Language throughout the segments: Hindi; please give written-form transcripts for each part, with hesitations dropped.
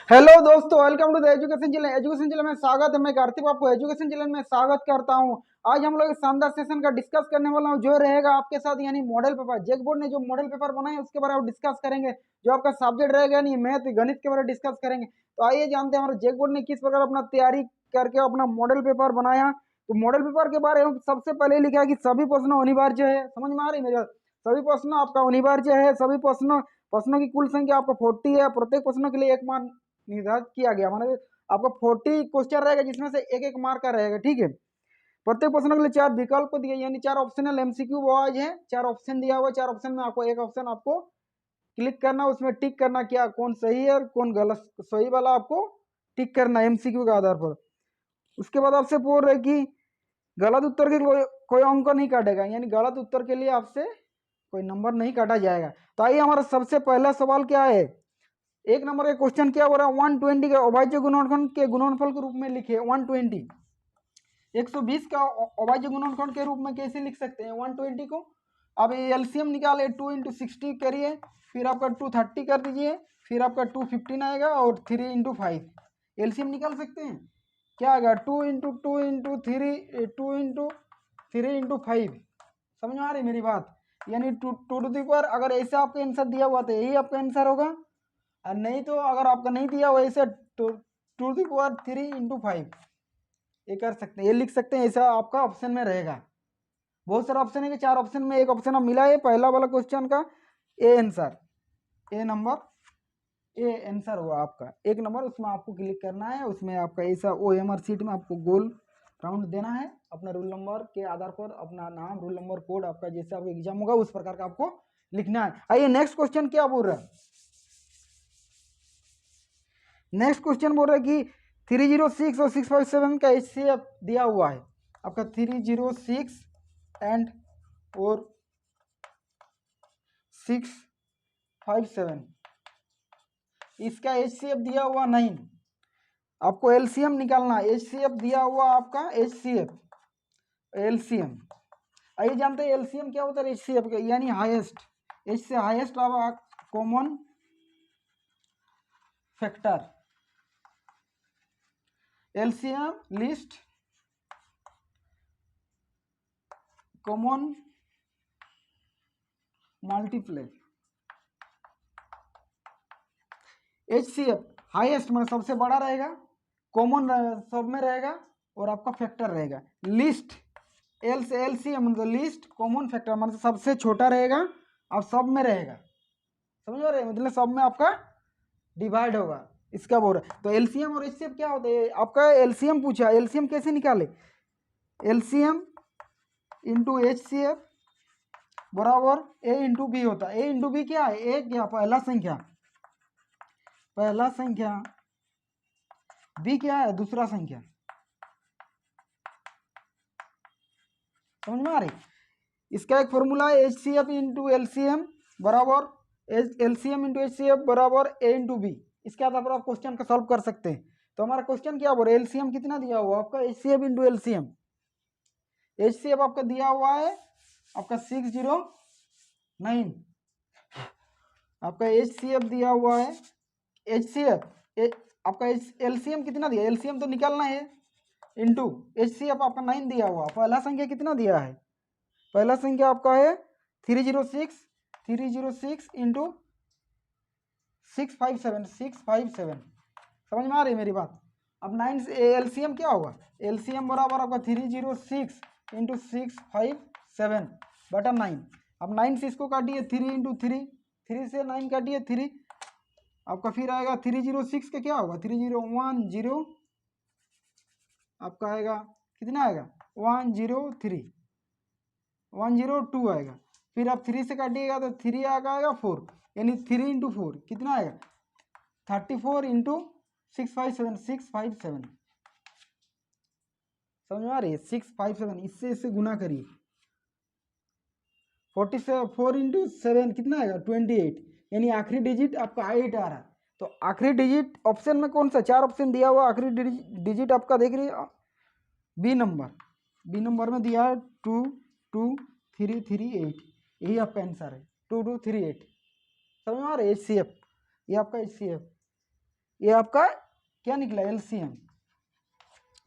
हेलो दोस्तों, welcome to the education channel. Education channel में स्वागत है। मैं कार्तिक आपको एजुकेशन चैनल में स्वागत करता हूं। आज हम लोग इस शानदार सेशन का डिस्कस करने वाला हूं जो रहेगा आपके साथ, यानी मॉडल पेपर। जेक बोर्ड ने जो मॉडल पेपर बनाए हैं उसके बारे में डिस्कस करेंगे। जो आपका सब्जेक्ट रहेगा यानी मैथ गणित के बारे में डिस्कस करेंगे। तो आइए जानते हैं हमारे जेक बोर्ड ने किस प्रकार अपना तैयारी करके अपना मॉडल पेपर बनाया। तो मॉडल पेपर के बारे में सबसे पहले लिखा है कि सभी प्रश्न अनिवार्य है। समझ में आ रही है मेरे? सभी प्रश्न आपका अनिवार्य है। सभी प्रश्नों की कुल संख्या आपको 40 है। प्रत्येक प्रश्न के लिए एक मान निर्धारित किया गया। माना आपका 40 क्वेश्चन रहेगा जिसमें से एक एक मार्क का रहेगा। ठीक है। प्रत्येक प्रश्न के लिए 4 विकल्प दिए, यानी 4 ऑप्शनल एमसीक्यू वाइज है। 4 ऑप्शन दिया हुआ। 4 ऑप्शन में आपको एक ऑप्शन आपको क्लिक करना, उसमें टिक करना क्या कौन सही है और कौन गलत। सही वाला आपको टिक करना एमसीक्यू के आधार पर। उसके बाद आपसे पूछ रहे कि गलत उत्तर के कोई अंक नहीं काटेगा, यानी गलत उत्तर के लिए आपसे कोई नंबर नहीं काटा जाएगा। तो आइए हमारा सबसे पहला सवाल क्या है। एक नंबर का क्वेश्चन क्या हो रहा है, 120 के अभाज्य गुणनखंड के गुणनफल के रूप में लिखे। 120 120 का अभाज्य गुणनखंड के रूप में कैसे लिख सकते हैं 120 को। अब एलसीएम निकाले, 2 इंटू 60 करिए, फिर आपका 230 कर दीजिए, फिर आपका 215 आएगा और 3 इंटू 5 एलसीएम निकाल सकते हैं। क्या आएगा 2 इंटू 2 इंटू 3 2 इंटू 3 इंटू 5। समझ में आ रही मेरी बात? यानी टू टू द पावर, अगर ऐसा आपका आंसर दिया हुआ तो यही आपका आंसर होगा, और नहीं तो अगर आपका नहीं दिया हुआ ऐसे टू द पावर 3 इंटू 5 ये कर सकते हैं, ये लिख सकते हैं। ऐसा आपका ऑप्शन में रहेगा। बहुत सारे ऑप्शन है कि 4 ऑप्शन में एक ऑप्शन आप मिला है पहला वाला क्वेश्चन का। A answer, A number, A answer हुआ आपका। एक नंबर उसमें आपको क्लिक करना है। उसमें आपका ऐसा ओएमआर सीट में आपको गोल राउंड देना है। अपना रोल नंबर के आधार पर अपना नाम, रोल नंबर, कोड आपका जैसे आपका एग्जाम होगा उस प्रकार का आपको लिखना है। आइए नेक्स्ट क्वेश्चन क्या बोल रहा है। नेक्स्ट क्वेश्चन बोल रहा है कि 306 और 657 का एचसीएफ दिया हुआ है। आपका 306 एंड और 657 इसका एचसीएफ दिया हुआ नहीं, आपको एलसीएम निकालना। एचसीएफ दिया हुआ आपका एचसीएफ, एलसीएम। आइए जानते हैं एलसीएम क्या होता है एचसीएफ का, यानी हाईएस्ट, एच से highest common factor. LCM list common multiply. HCF highest मतलब सबसे बड़ा रहेगा, कॉमन सब में रहेगा और आपका फैक्टर रहेगा। लिस्ट एल से एलसीएम मतलब लिस्ट कॉमन फैक्टर मतलब सबसे छोटा रहेगा और सब में रहेगा। समझ रहे मतलब सब में आपका डिवाइड होगा, इसका बोल रहा है। तो एलसीएम और एचसीएफ क्या होता है आपका। एलसीएम पूछा, एलसीएम कैसे निकाले। एलसीएम इंटू एचसीएफ बराबर ए इंटू बी होता है। ए इंटू बी क्या है, ए क्या पहला संख्या, पहला संख्या, बी क्या है दूसरा संख्या। समझ में आ रही? इसका एक फॉर्मूला है H C F into LCM बराबर LCM into H C F बराबर ए इंटू बी। इसके आधार पर आप क्वेश्चन का सॉल्व कर सकते हैं। तो हमारा क्वेश्चन क्या बोल रहा है, एलसीएम कितना दिया हुआ आपका, H C F into LCM. H C F आपका दिया हुआ है आपका 609, आपका एच सी एफ दिया हुआ है। एच सी एफ आपका एलसीएम कितना दिया, एलसीएम तो निकालना है, इंटू एच सी एफ आपका 9 दिया हुआ। पहला संख्या कितना दिया है, पहला संख्या आपका है 306 इंटू 657 समझ में आ रही है मेरी बात। अब 9 से एलसीएम क्या होगा, एलसीएम बराबर आपका 306 इंटू 657 बटा 9। अब 9 से इसको काटिए 3 इंटू 3, 3 से 9 काटिए 3, आपका फिर आएगा 306 का क्या होगा 3010 आपका आएगा कितना आएगा 103 102 आएगा। फिर आप 3 से काटिएगा तो 3 आएगा 4, यानी 3 इंटू 4 कितना आएगा 34 इंटू 657 समझ में आ रही है। 657 इससे गुना करिए, 4 इंटू 7 कितना आएगा 28, यानी आखिरी डिजिट आपका 8 आ रहा है। तो आखिरी डिजिट ऑप्शन में कौन सा, 4 ऑप्शन दिया हुआ, आखिरी डिजिट आपका देख रही है बी नंबर, बी नंबर में दिया है 22338, यही आपका आंसर है 2238। समझ में आ रहा है एचसीएफ, ये आपका एचसीएफ। ये आपका क्या निकला, एलसीएम,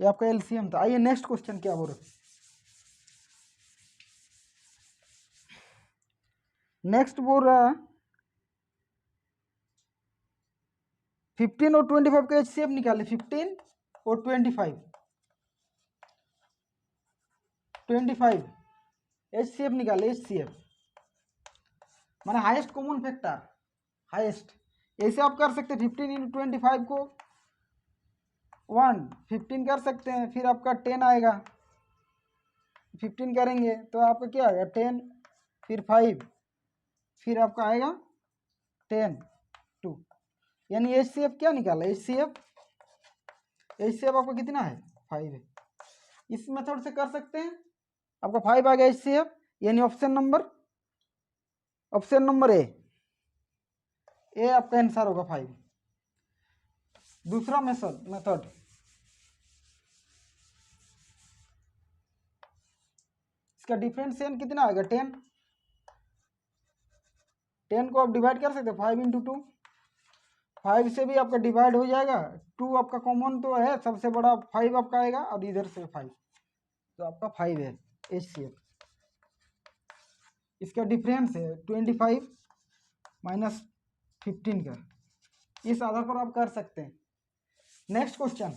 ये आपका एलसीएम था। आइए नेक्स्ट क्वेश्चन क्या बोल रहे, नेक्स्ट बोल रहा है 15 और 25 का एचसीएफ निकाले, 15 और 25 एचसीएफ निकाले, एचसीएफ माने हाईएस्ट कॉमन फैक्टर, हाईएस्ट। ऐसे आप कर सकते हैं 15 × 25 को 15 कर सकते हैं, फिर आपका 10 आएगा, 15 करेंगे तो आपका क्या आएगा 10, फिर 5, फिर आपका आएगा 10 2, यानी एचसीएफ क्या निकाला, एचसीएफ आपका कितना है 5 है। इस मेथड से कर सकते हैं, आपका 5 आ गया एचसीएफ, यानी ऑप्शन नंबर ए आपका आंसर होगा 5। दूसरा मेथड इसका डिफरेंशिएशन कितना आएगा 10 को आप डिवाइड कर सकते हैं 5 × 2, 5 से भी आपका डिवाइड हो जाएगा, 2 आपका कॉमन तो है, सबसे बड़ा 5 आपका आएगा और इधर से 5, तो आपका 5 है एचसीएफ। इसका डिफरेंस है 25 - 15 का, इस आधार पर आप कर सकते हैं। नेक्स्ट क्वेश्चन,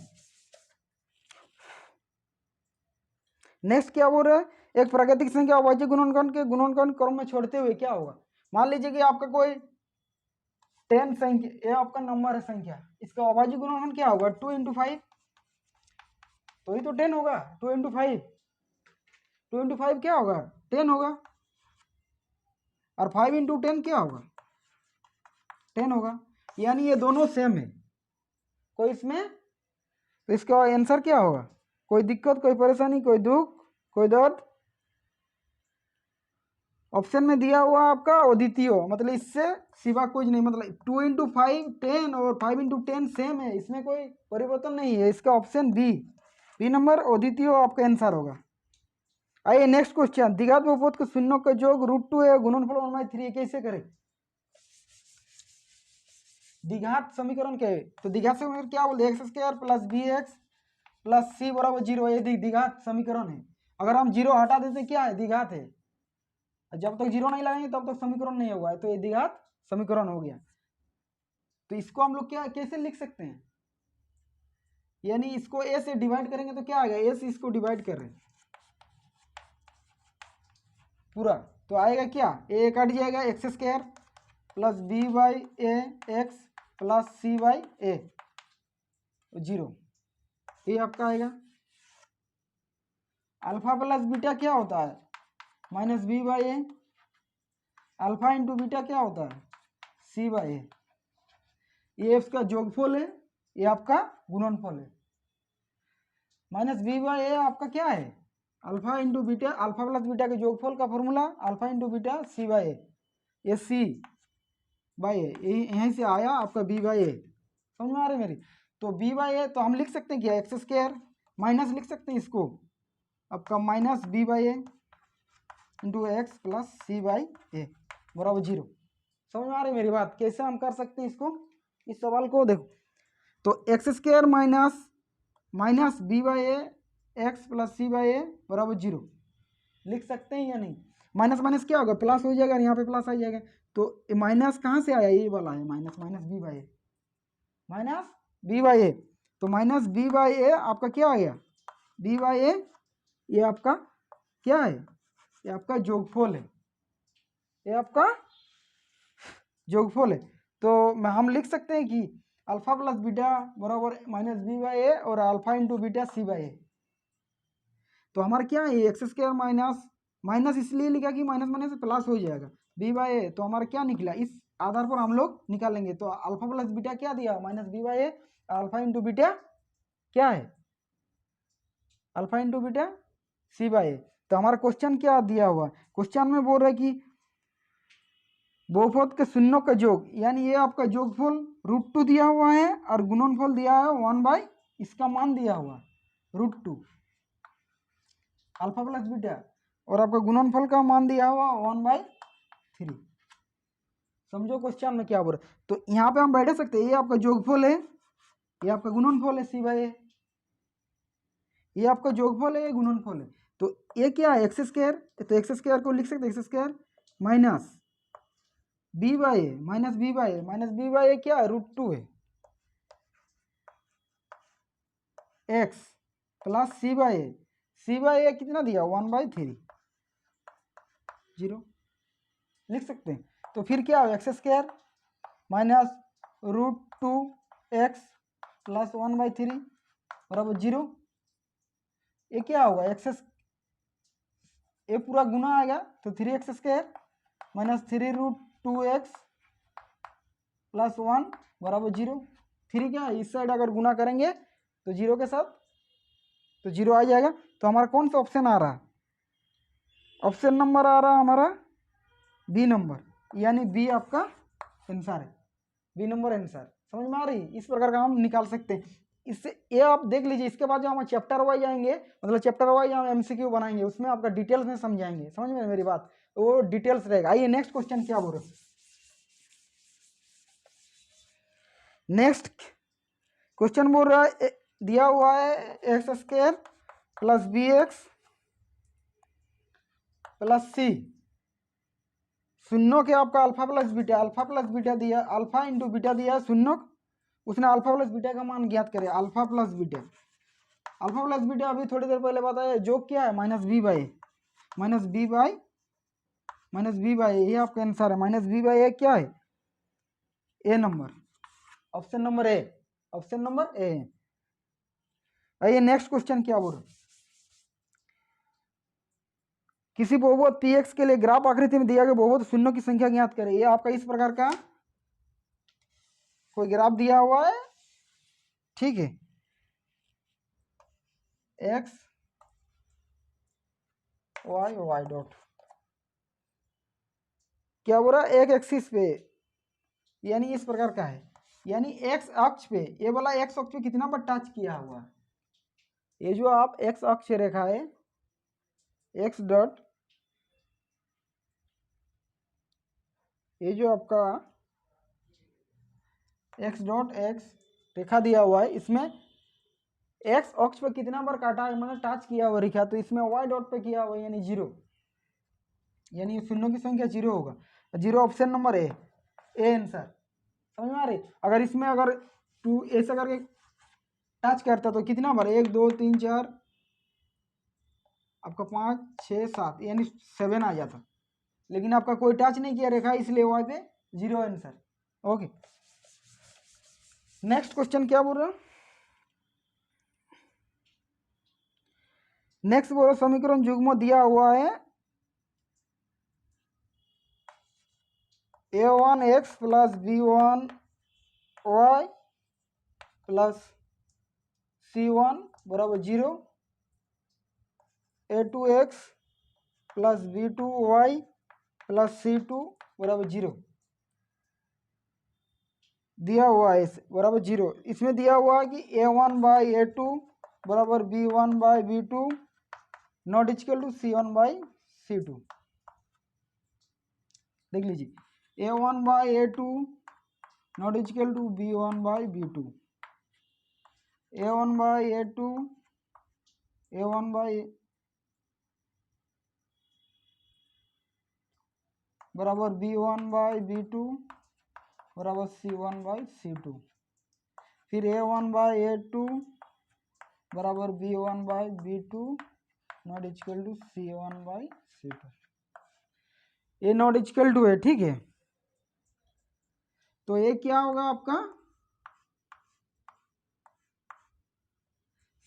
नेक्स्ट क्या बोल रहा है, एक प्राकृतिक संख्या अभाज्य गुणनखंड के गुणनखंड क्रम में छोड़ते हुए क्या होगा। मान लीजिए कि आपका कोई 10 संख्या, ये आपका नंबर है संख्या, इसका अभाज्य गुणनखंड क्या होगा 2 × 5, तो ही तो 10 होगा, 2 × 5 क्या होगा 10 होगा, और 5 × 10 क्या होगा 10 होगा, यानी ये दोनों सेम है, कोई इसमें, तो इसका आंसर क्या होगा, कोई दिक्कत, कोई परेशानी, कोई दुख, कोई दर्द। ऑप्शन में दिया हुआ आपका अद्वितीय, मतलब इससे सिवा कुछ नहीं, मतलब 2 × 5 10 और 5 × 10 सेम है, इसमें कोई परिवर्तन नहीं है। इसका ऑप्शन बी नंबर अद्वितीय आपका आंसर होगा। आइए नेक्स्ट क्वेश्चन, द्विघात बहुपद के शून्यों का योग √2 है, गुणनफल 1/3 कैसे करें। द्विघात समीकरण क्या है, तो द्विघात समीकरण क्या बोलते हैं, x² + bx + c = 0, ये द्विघात समीकरण है। अगर हम 0 हटा देते क्या है, द्विघात है, जब तक 0 नहीं लगाएंगे तब तक समीकरण नहीं होगा, तो ये द्विघात समीकरण हो गया। तो इसको हम लोग क्या कैसे लिख सकते हैं, यानी इसको a से डिवाइड करेंगे तो क्या आएगा, a से इसको डिवाइड कर रहे हैं पूरा, तो आएगा क्या, a कट जाएगा, x² + b/a x + c/a 0, ये आपका आएगा। अल्फा प्लस बीटा क्या होता है -b/a, अल्फा × बीटा क्या होता है c/a, ये इसका जोगफल है, ये आपका गुणनफल है। -b/a आपका क्या है, alpha × beta, alpha plus beta के जोगफल का फॉर्मूला अल्फा × बीटा c/a, ये c/a, यहीं से आया आपका b/a, समझ में आ रही मेरी। तो b/a तो हम लिख सकते हैं क्या, x² माइनस लिख सकते हैं इसको, आपका -b/a × x + c/a = 0, समझ में आ रही मेरी बात। कैसे हम कर सकते हैं इसको, इस सवाल को देखो, तो x² minus b/a x + c/a = 0 लिख सकते हैं या नहीं। माइनस माइनस क्या होगा, प्लस हो जाएगा, यहाँ पे प्लस आ जाएगा, तो माइनस कहाँ से आया, ये वाला है माइनस b/a, तो -b/a आपका क्या आ गया, b/a ये आपका क्या है, ये आपका जोगफल है, ये आपका जोगफल है। तो हम लिख सकते हैं कि अल्फा प्लस बीटा बराबर -b/a और अल्फा × बीटा c/a। तो हमारा क्या है, x² माइनस इसलिए लिखा कि माइनस माइनस से प्लस हो जाएगा, b/a, तो हमारा क्या निकला, इस आधार पर हम लोग निकालेंगे। तो अल्फा प्लस बीटा क्या दिया, -b/a, अल्फा × बीटा क्या है, अल्फा × बीटा c/a। तो हमारा क्वेश्चन क्या दिया हुआ, क्वेश्चन में बोल रहा है कि बहुपद के शून्यों का योग, यानी ये आपका जोगफल √2 दिया हुआ है और गुणनफल दिया है 1/, इसका मान दिया हुआ √2 अल्फा प्लस बीटा, और आपका गुणनफल का मान दिया हुआ 1/3। समझो क्वेश्चन में क्या बोल रहा है। तो यहाँ पे हम बैठ सकते हैं, ये आपका जोगफल है ये आपका गुणनफल है c/a, ये आपका जोगफल है, ये गुणनफल है। तो ये क्या है एक्स स्क्वायर, तो एक्स स्क्वायर को लिख सकते हैं x square minus b/a minus b/a minus b/a क्या है √2 है x प्लस c/a कितना दिया 1/3 0 लिख सकते हैं। तो फिर क्या हो x square minus √2x plus 1/3 बराबर 0। ये क्या होगा ये पूरा गुना आएगा तो 3x square minus 3√2x plus 1 बराबर 0। फिर क्या है इस साइड अगर गुना करेंगे तो 0 के साथ तो 0 आ जाएगा। तो हमारा कौन सा ऑप्शन आ रहा है, ऑप्शन नंबर आ रहा है हमारा बी नंबर, यानी बी आपका आंसर है, बी नंबर आंसर। समझ में आ रही, इस प्रकार का हम निकाल सकते हैं। इससे ये आप देख लीजिए, इसके बाद जो हम चैप्टर वाइज जाएंगे, मतलब चैप्टर वाइज हम एमसीक्यू बनाएंगे, उसमें आपका डिटेल्स में समझाएंगे। समझ में मेरी बात, वो डिटेल्स रहेगा। आइए नेक्स्ट क्वेश्चन क्या बोल रहे हो। नेक्स्ट क्वेश्चन बोल रहा है दिया हुआ है X square plus B X plus C, शून्यों के आपका अल्फा प्लस बीटा दिया, अल्फा इंटू बीटा दिया शून्यों, उसने अल्फा प्लस बीटा का मान ज्ञात करे, अल्फा प्लस बीटा अभी थोड़ी देर पहले बताया, जो क्या है माइनस बी बाई ये आपका आंसर है। माइनस बी बाई ए क्या है ए नंबर, ऑप्शन नंबर ए। आइए नेक्स्ट क्वेश्चन क्या बोल रहे, किसी बहुपद px के लिए ग्राफ आकृति में दिया गया बहुपद शून्यों की संख्या ज्ञात करें। ये आपका इस प्रकार का कोई ग्राफ दिया हुआ है, ठीक है, x y डॉट क्या बोल रहा है एक एक्सिस पे, यानी इस प्रकार का है, यानी एक्स अक्ष पे, ये वाला एक्स अक्ष पे कितना बार टच किया हुआ है, ये जो आप एक्स अक्ष रेखा है एक्स डॉट, ये जो आपका एक्स डॉट एक्स रेखा दिया हुआ है, इसमें एक्स अक्ष पे कितना बार काटा है, मतलब टच किया हुआ रेखा, तो इसमें वाई डॉट पे किया हुआ यानी 0, यानी शून्यों की संख्या 0 होगा। 0 ऑप्शन नंबर ए आंसर। समझ में आ रही, अगर इसमें अगर 2 ऐसा करके टच करता तो कितना बार 1 2 3 4 आपका 5 6 7 यानी 7 आ जाता, लेकिन आपका कोई टच नहीं किया रेखा, इसलिए वाई पे 0 आंसर। ओके नेक्स्ट क्वेश्चन क्या बोल रहा है, नेक्स्ट बोलो समीकरण युग्म दिया हुआ है a1x plus b1y plus c1 बराबर 0, a2x plus b2y plus c2 बराबर 0 दिया हुआ है बराबर 0। इसमें दिया हुआ है कि a1 बाई a2 बराबर b1 by b2 not equal to c1 by c2। देख लीजिए a1 by a2 not equal to b1 by b2, a1 by a2 a1 by बराबर b1 बाई b2 बराबर c1 बाई c2, फिर a1 बाई a2 बराबर b1 by b2 not equal to c1 by c2, ये नॉट इक्वल टू है, ठीक है। तो ये क्या होगा आपका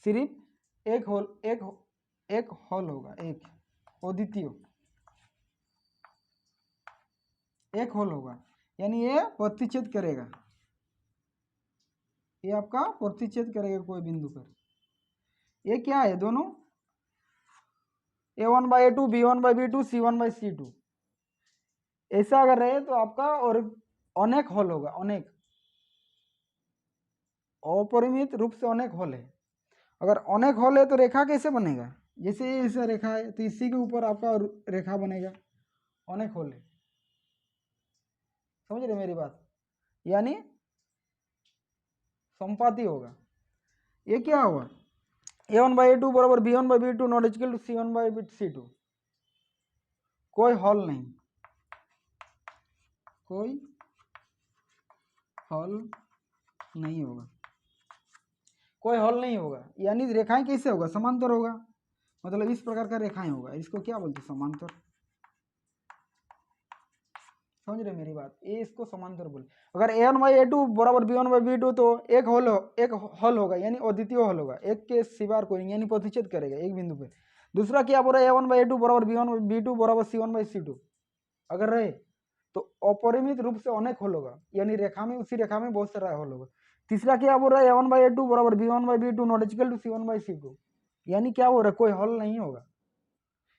सिर्फ एक होल होगा, एक अद्वितीय एक होल होगा, यानी ये प्रतिच्छेद करेगा, ये आपका प्रतिच्छेद करेगा कोई बिंदु पर। ये क्या है दोनों a1 by a2 b1 by b2 c1 by c2, ऐसा अगर रहे तो आपका और अनेक होल होगा, अनेक अपरिमित रूप से अनेक होल है। अगर अनेक होल है तो रेखा कैसे बनेगा, जैसे ये ऐसा रेखा है तो इसी के ऊपर आपका रेखा बनेगा, अनेक होल है। समझ रहे मेरी बात, यानी संपाती होगा। ये क्या होगा, a1/a2 बराबर b1/b2 not equal to c1/c2। कोई हल नहीं, कोई हल नहीं होगा, कोई हल नहीं होगा। यानी रेखाएं कैसे होगा, समांतर होगा, मतलब इस प्रकार का रेखाएं होगा। इसको क्या बोलते हैं, समांतर। समझ रहे मेरी बात, ये इसको समांतर बोले। अगर a1/a2 बराबर b1/b2 तो एक हल होगा, यानी अद्वितीय हल होगा, एक के सिवाय कोई नहीं, यानी प्रतिच्छेद करेगा एक बिंदु पे। दूसरा क्या बोल रहा है, a1/a2 बराबर b1/b2 बराबर c1/c2 अगर रहे तो अपरिमित रूप से अनेक हल होगा, यानी रेखा में, उसी रेखा में बहुत सारा हल होगा। तीसरा क्या बोल रहा है, a1/a2 बराबर b1/b2 not equal to c1/c2, यानी क्या बोल रहा है, कोई हल नहीं होगा।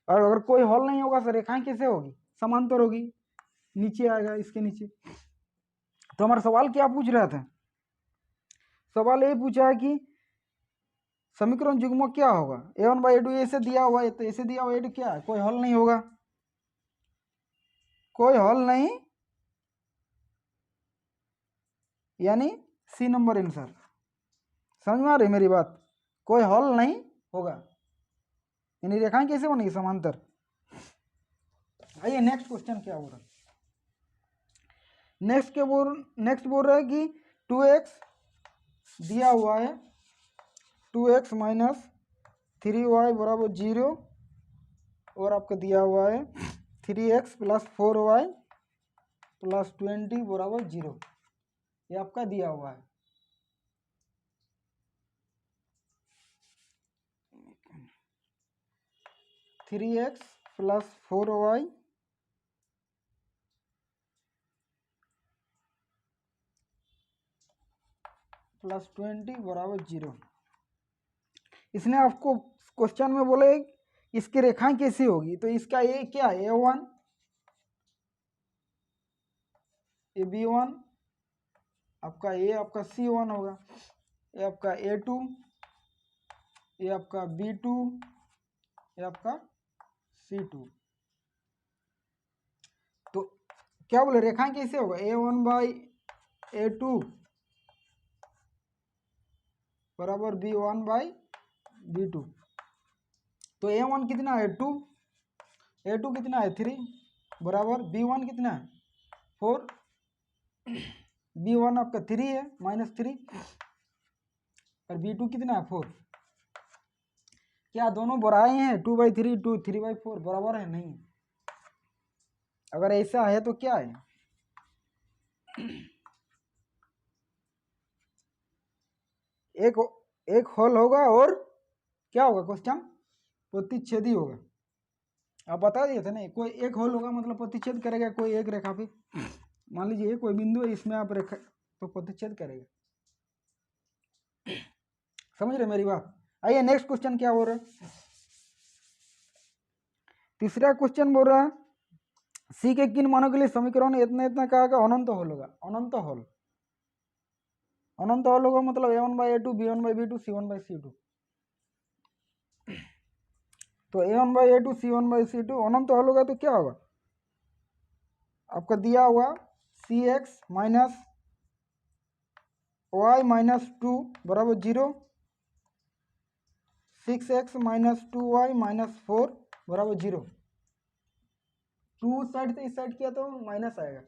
और अगर कोई हल नहीं होगा तो रेखाएं कैसे होगी, समांतर होगी, नीचे आएगा, इसके नीचे। तो हमारा सवाल क्या पूछ रहा था, सवाल ये पूछा है कि समीकरण युग्म क्या होगा, a1/a2 ऐसे दिया हुआ है, तो ऐसे दिया हुआ है, तो क्या है, कोई हल नहीं होगा, कोई हल नहीं, यानी सी नंबर आंसर। समझ में आ रही मेरी बात, कोई हल नहीं होगा, यानी रेखाएं कैसे बनेगी, समांतर। आइए नेक्स्ट क्वेश्चन क्या हो रहा है, नेक्स्ट बोल रहा है कि 2x दिया हुआ है, 2x माइनस 3y बराबर 0, और आपका दिया हुआ है 3x प्लस 4y प्लस 20 बराबर 0, ये आपका दिया हुआ है। Three x plus 4y plus 20 बराबर 0। इसने आपको क्वेश्चन में बोले इसकी रेखाएं कैसी होगी, तो इसका ये क्या है, a1, ये b1, आपका ये आपका c1 होगा, ये आपका a2, ये आपका b2, ये आपका c2। तो क्या बोले रेखाएं कैसे होगा, a1/a2 बराबर b1/b2। तो a1 कितना है 2, a2 कितना है 3 बराबर b1 कितना है 4, b1 आपका 3 है -3, और b2 कितना है 4। क्या दोनों बराबर हैं, 2/3 2 3/4 बराबर है, नहीं। अगर ऐसा है तो क्या है, एक हल होगा, और क्या होगा क्वेश्चन, प्रतिच्छेदी होगा। आप बता दिए थे ना, कोई एक हल होगा मतलब प्रतिच्छेद करेगा कोई एक रेखा पे। मान लीजिए कोई बिंदु है, इसमें आप रेखा तो प्रतिच्छेद करेगा। समझ रहे मेरी बात। आइए नेक्स्ट क्वेश्चन क्या हो रहा है, तीसरा क्वेश्चन बोल रहा है सी के किन मानों के लिए समीकरण इतना इतना का अनंत हल होगा, अनंत हल, अनंत हल होगा मतलब a1/a2 b1/b2 c1/c2। तो a1/a2 c1/c2 अनंत हल होगा, तो क्या होगा, आपका दिया हुआ cx माइनस y माइनस 2 बराबर 0, 6x माइनस 2y माइनस 4 बराबर 0। 2 साइड से इस साइड किया तो माइनस आएगा।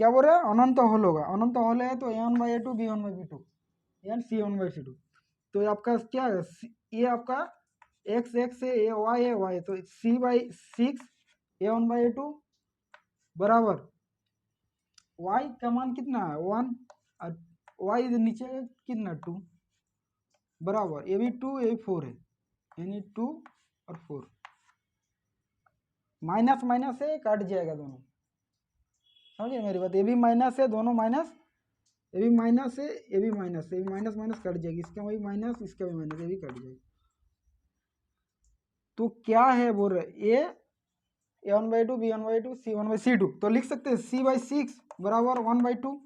क्या बोल रहे हैं, अनंत हल होगा, अनंत हल है तो a1/a2 b1/b2 यानी c1/c2। तो ये आपका क्या है, ये आपका x है, ये y है, y तो c/6 a1/a2 बराबर y का मान कितना है 1, और y नीचे कितना 2 बराबर, ये भी 2 ये भी 4 है, यानी 2 और 4, माइनस माइनस से काट जाएगा दोनों। समझिए मेरी बात, ये भी माइनस है, दोनों माइनस, ये भी माइनस है, ये भी माइनस, ये भी माइनस माइनस कट जाएगी, इसका भी माइनस, इसका भी माइनस, ये भी कट जाएगी। तो क्या है बोल रहे, ये a1/2 b1/2 c1/c2, तो लिख सकते हैं c/6 बराबर 1/2,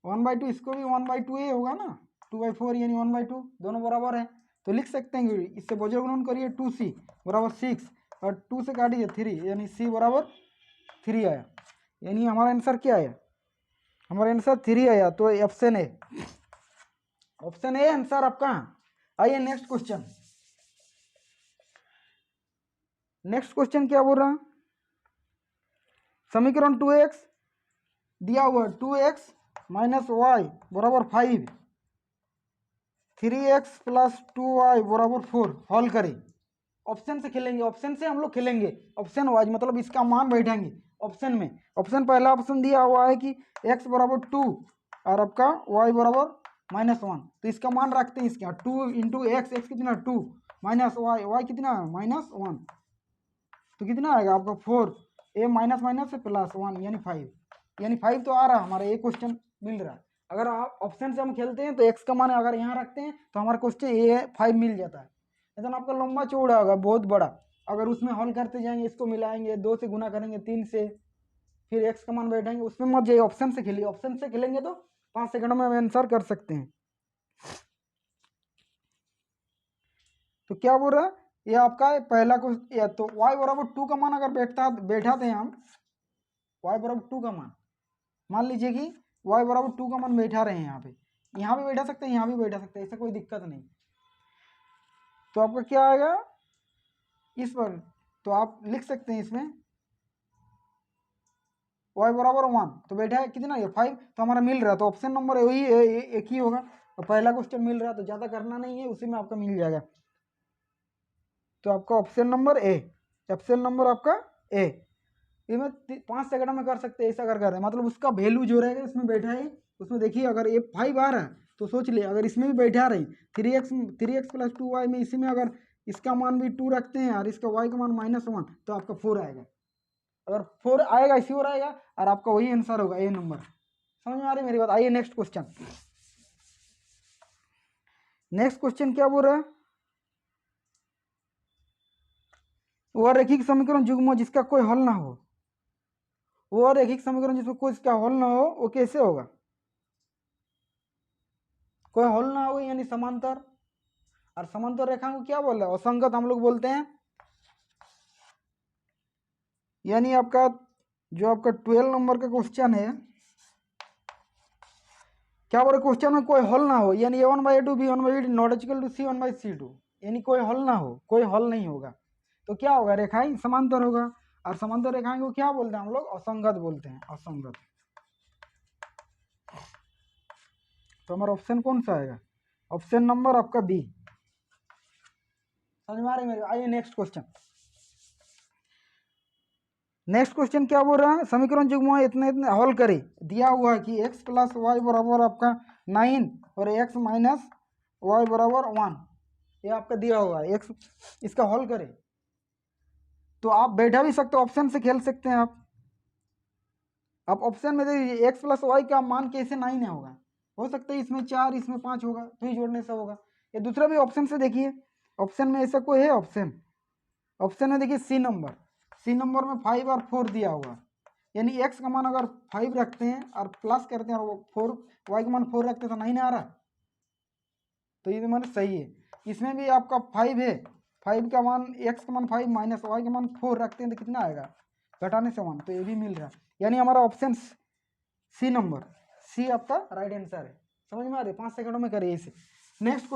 1/2 इसको भी 1/2 ये होगा ना, 2/4 यानी 1/2, दोनों बराबर है, तो लिख सकते हैं इससे वज्र गुणन करिए 2c बराबर 6, और 2 से काटिए 3, यानी c बराबर 3 आया, यानी हमारा आंसर क्या आया, हमारा आंसर 3 आया। तो ऑप्शन है, ऑप्शन ए आंसर आपका। आइए नेक्स्ट क्वेश्चन। नेक्स्ट क्वेश्चन क्या बोल रहा है, समीकरण 2x दिया हुआ 2x माइनस वाई बराबर 5, 3x प्लस 2y बराबर 4 हॉल करें। ऑप्शन से खेलेंगे, ऑप्शन से हम लोग खेलेंगे, ऑप्शन वाइज मतलब इसका मान बैठाएंगे ऑप्शन में। ऑप्शन पहला ऑप्शन दिया हुआ है कि x बराबर 2 और आपका y बराबर -1, तो इसका मान रखते हैं इसका 2 इंटू एक्स, एक्स कितना 2 माइनस वाई, वाई कितना -1, तो कितना आएगा आपका 4, ए माइनस माइनस से +1 यानी 5, यानी 5 तो आ रहा है हमारा, ये क्वेश्चन मिल रहा है। अगर आप ऑप्शन से हम खेलते हैं तो x का मान अगर यहाँ रखते हैं तो हमारा क्वेश्चन ए 5 मिल जाता है। लेकिन आपका लंबा चौड़ा होगा बहुत बड़ा, अगर उसमें हल करते जाएंगे, इसको मिलाएंगे, 2 से गुना करेंगे, 3 से, फिर x का मान बैठाएंगे, उसमें मत जाइए, ऑप्शन से खेलिए। ऑप्शन से खेलेंगे तो 5 सेकंड में आंसर कर सकते हैं। तो क्या बोल रहा है ये आपका पहला क्वेश्चन, तो y बराबर 2 का मान अगर बैठाते हैं हम, y बराबर 2 का मान लीजिए कि y बराबर 2 का मान बैठा रहे हैं, यहाँ भी बैठा सकते हैं, यहाँ भी बैठा सकते हैं, ऐसा कोई दिक्कत नहीं। तो आपका क्या आएगा इस पर, तो आप लिख सकते हैं इसमें y बराबर 1, तो बैठा है कितना ये 5, तो हमारा मिल रहा है, तो ऑप्शन नंबर वही एक ही होगा। तो पहला क्वेश्चन मिल रहा है तो ज़्यादा करना नहीं है, उसी में आपका मिल जाएगा। तो आपका option number A, option number आपका ए, ये में 5 सेकंड में कर सकते हैं, ऐसा कर रहे हैं, मतलब उसका वैल्यू जो रहेगा इसमें बैठा है, उसमें देखिए अगर ये 5 आ रहा है तो सोच लिए अगर इसमें भी बैठा रही 3x प्लस 2y में, इसी में अगर इसका मान भी 2 रखते हैं और इसका y का मान -1, तो आपका 4 आएगा। अगर 4 आएगा इसी और आएगा और आपका वही आंसर होगा, ए नंबर। समझ में आ रही मेरी बात? आइए नेक्स्ट क्वेश्चन। नेक्स्ट क्वेश्चन क्या बोल रहा है, वह रैखिक समीकरण युग्म जिसका कोई हल ना हो, वो रैखिक समीकरण जिसमें कोई इसका हल ना हो, वो कैसे होगा? कोई हल ना हो यानी समांतर, और समांतर रेखा को क्या बोल रहे हैं, असंगत हम लोग बोलते हैं। यानी आपका जो आपका 12 नंबर का क्वेश्चन है, क्या बोल रहे क्वेश्चन में कोई हल ना हो, यानी a1/a2 b1/b2 not equal to c1/c2, यानी कोई हल ना हो, कोई हल नहीं होगा, तो क्या होगा, रेखाएं समांतर होगा। और समांतर रेखाएं को क्या बोलते हैं हम लोग, असंगत बोलते हैं, असंगत। तो हमारा ऑप्शन कौन सा आएगा, ऑप्शन नंबर आपका बी। समझ में आ रही मेरे? आइए नेक्स्ट क्वेश्चन। नेक्स्ट क्वेश्चन क्या बोल रहा है, समीकरण युग्म इतने इतने हल करे, दिया हुआ है कि x प्लस वाई बराबर आपका 9 और x माइनस वाई बराबर 1, ये आपका दिया हुआ है, x इसका हल करे। तो आप बैठा भी सकते हो, ऑप्शन से खेल सकते हैं आप ऑप्शन में देखिए x प्लस वाई का मान कैसे 9 होगा, हो सकता है इसमें 4 इसमें 5 होगा, तो ही जोड़ने से होगा। या दूसरा भी ऑप्शन से देखिए, ऑप्शन में ऐसा कोई है, ऑप्शन में देखिए सी नंबर में 5 और 4 दिया हुआ, यानी x का मान अगर 5 रखते हैं और प्लस करते हैं और 4 y का मान 4 रखते हैं तो 9 आ रहा, तो ये मान सही है। इसमें भी आपका 5 है, 5 का मान x का मान 5 माइनस y का मान 4 रखते हैं तो कितना आएगा, घटाने से 1, तो ये भी मिल रहा है। यानी हमारा ऑप्शन सी नंबर, सी आपका राइट आंसर है। समझ में आ रही है? 5 सेकंडों में करिए इसे। नेक्स्ट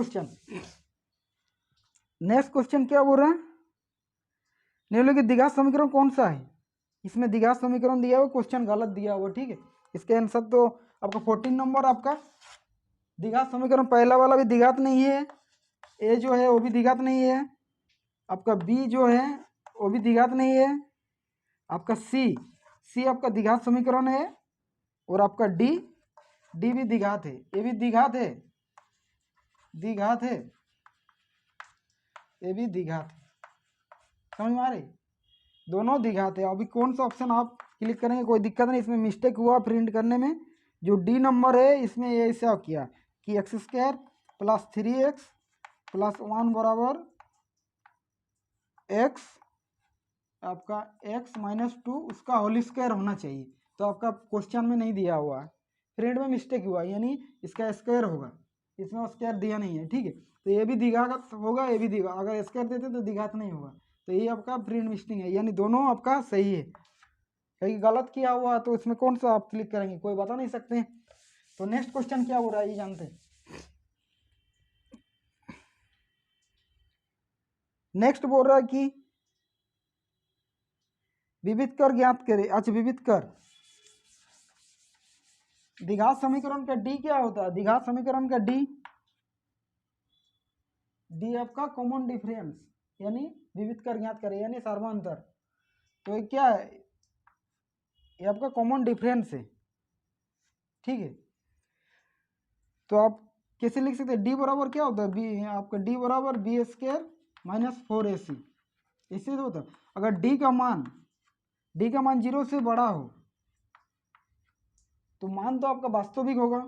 क्वेश्चन क्या बोल रहे हैं, निम्नलिखित द्विघात समीकरण कौन सा है? इसमें द्विघात समीकरण दिया हुआ, क्वेश्चन गलत दिया हुआ, ठीक है। इसके आंसर तो आपका 14 नंबर आपका द्विघात समीकरण, पहला वाला भी द्विघात नहीं है, ए जो है वो भी द्विघात नहीं है, आपका बी जो है वो भी द्विघात नहीं है, आपका सी आपका द्विघात समीकरण है, और आपका डी भी द्विघात है, ये भी द्विघात है, ये भी द्विघात है। समझ में आ रही? दोनों द्विघात है। अभी कौन सा ऑप्शन आप क्लिक करेंगे कोई दिक्कत नहीं, इसमें मिस्टेक हुआ प्रिंट करने में। जो डी नंबर है इसमें ये ऐसा किया कि x² प्लस 3x प्लस 1 बराबर x, आपका x माइनस 2 उसका होल स्क्वायर होना चाहिए, तो आपका क्वेश्चन में नहीं दिया हुआ है, प्रिंट में मिस्टेक हुआ, यानी इसका स्क्वायर होगा, इसमें स्क्वायर दिया नहीं है, ठीक है। तो ये भी द्विघात होगा, ये भी द्विघात, अगर स्क्वायर देते तो द्विघात नहीं होगा, तो ये आपका प्रिंट मिस्टेक है, यानी दोनों आपका सही है। कहीं गलत किया हुआ तो इसमें कौन सा आप क्लिक करेंगे, कोई बता नहीं सकते। तो नेक्स्ट क्वेश्चन क्या हो रहा है ये जानते हैं। नेक्स्ट बोल रहा है कि विविध कर ज्ञात करे। अच्छा, विविध कर द्विघात समीकरण का डी क्या होता है? द्विघात समीकरण का डी आपका कॉमन डिफरेंस, यानी विविध कर ज्ञात करे यानी सर्वांतर। तो ये क्या है? ये आपका कॉमन डिफरेंस है, ठीक है। तो आप कैसे लिख सकते हैं? डी बराबर क्या होता है? बी आपका डी बराबर बी स्क्वायर माइनस 4ac, इससे तो होता है। अगर डी का मान 0 से बड़ा हो तो मान तो आपका वास्तविक होगा,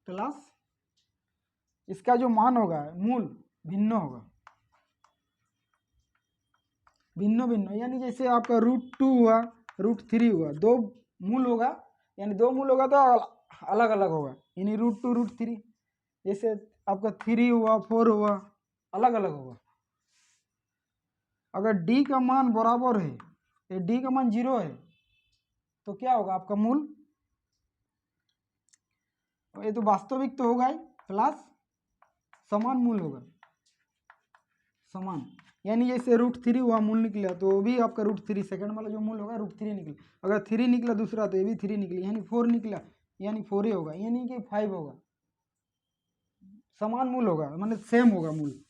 प्लस इसका जो मान होगा मूल भिन्न होगा, भिन्न, यानी जैसे आपका √2 हुआ, √3 हुआ, दो मूल होगा, यानी दो मूल होगा तो अलग अलग होगा, यानी √2 √3। जैसे आपका 3 हुआ, 4 हुआ, अलग अलग होगा। अगर डी का मान बराबर है, ये डी का मान 0 है, तो क्या होगा आपका मूल? ये तो वास्तविक तो होगा ही, प्लस समान मूल होगा, समान, यानी जैसे √3 हुआ मूल निकला तो वो भी आपका √3 सेकंड वाला जो मूल होगा √3 निकला। अगर 3 निकला दूसरा तो ये भी 3 निकली, यानी 4 निकला, यानी 4 ही होगा, यानी कि 5 होगा, समान मूल होगा, मतलब सेम होगा मूल।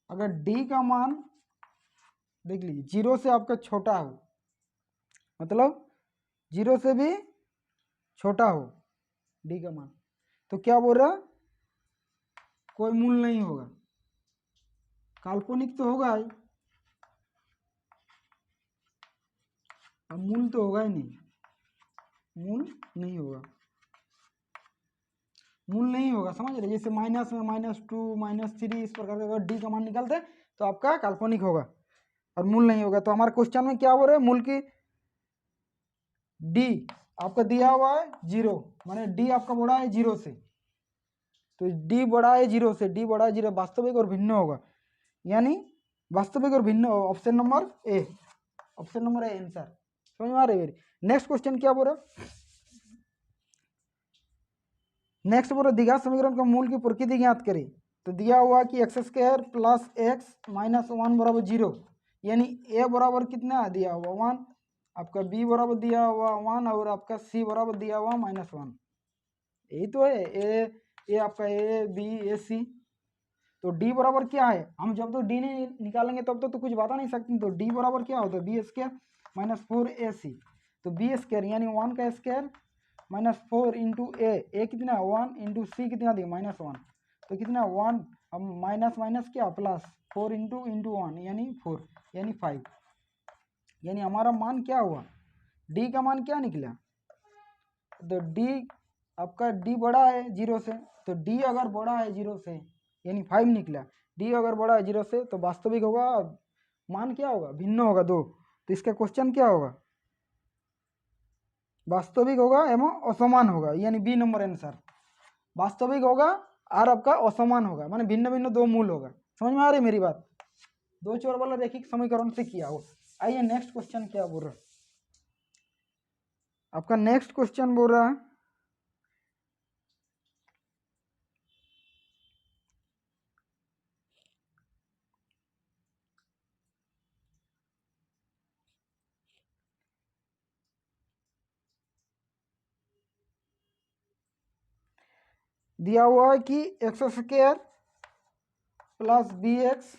अगर डी का मान देख लीजिए 0 से आपका छोटा हो, मतलब 0 से भी छोटा हो डी का मान, तो क्या बोल रहा? कोई मूल नहीं होगा, काल्पनिक तो होगा ही, अब मूल तो होगा ही नहीं, मूल नहीं होगा, मूल नहीं होगा, समझ रहे? जैसे माइनस में -2 -3 इस प्रकार का अगर डी का मान निकालते तो आपका काल्पनिक होगा और मूल नहीं होगा। तो हमारे क्वेश्चन में क्या बोल रहे हैं? मूल की डी आपका दिया हुआ है 0, माने डी आपका बड़ा है 0 से, तो डी बड़ा है 0 से, डी बड़ा है 0, वास्तविक और भिन्न होगा, यानी वास्तविक और भिन्न, option number A, option number A answer. समझ में आ रही है? नेक्स्ट क्वेश्चन क्या बोल रहा? नेक्स्ट बोल रहा द्विघात समीकरण का मूल की प्रकृति ज्ञात करें। तो दिया हुआ कि x² + x - 1 बराबर 0, यानी a बराबर कितना दिया हुआ 1, आपका b बराबर दिया हुआ 1 और आपका c बराबर दिया हुआ -1, यही तो है ए आपका a b a c। तो d बराबर क्या है? हम जब तो d नहीं निकालेंगे तब तो कुछ बता नहीं सकते। तो d बराबर क्या होता है? b² - 4ac, तो b² यानी 1 का स्क्वायर -4 इंटू ए कितना 1 इंटू सी कितना दिया -1, तो कितना 1, अब माइनस माइनस क्या प्लस 4 इंटू 1 यानी 4, यानी 5, यानी हमारा मान क्या हुआ? डी का मान क्या निकला? तो डी आपका डी बड़ा है 0 से, तो डी अगर बड़ा है 0 से यानी 5 निकला। डी अगर बड़ा है 0 से तो वास्तविक होगा, मान क्या होगा? भिन्न होगा 2। तो इसका क्वेश्चन क्या होगा? वास्तविक होगा एवं असमान होगा, यानी बी नंबर आंसर। वास्तविक होगा और आपका असमान होगा, माने भिन्न भिन्न दो मूल होगा। समझ में आ रही मेरी बात? दो चर वाला रैखिक समीकरण से किया हो। आइए नेक्स्ट क्वेश्चन क्या बोल रहा है आपका? नेक्स्ट क्वेश्चन बोल रहा है दिया हुआ है कि x² + bx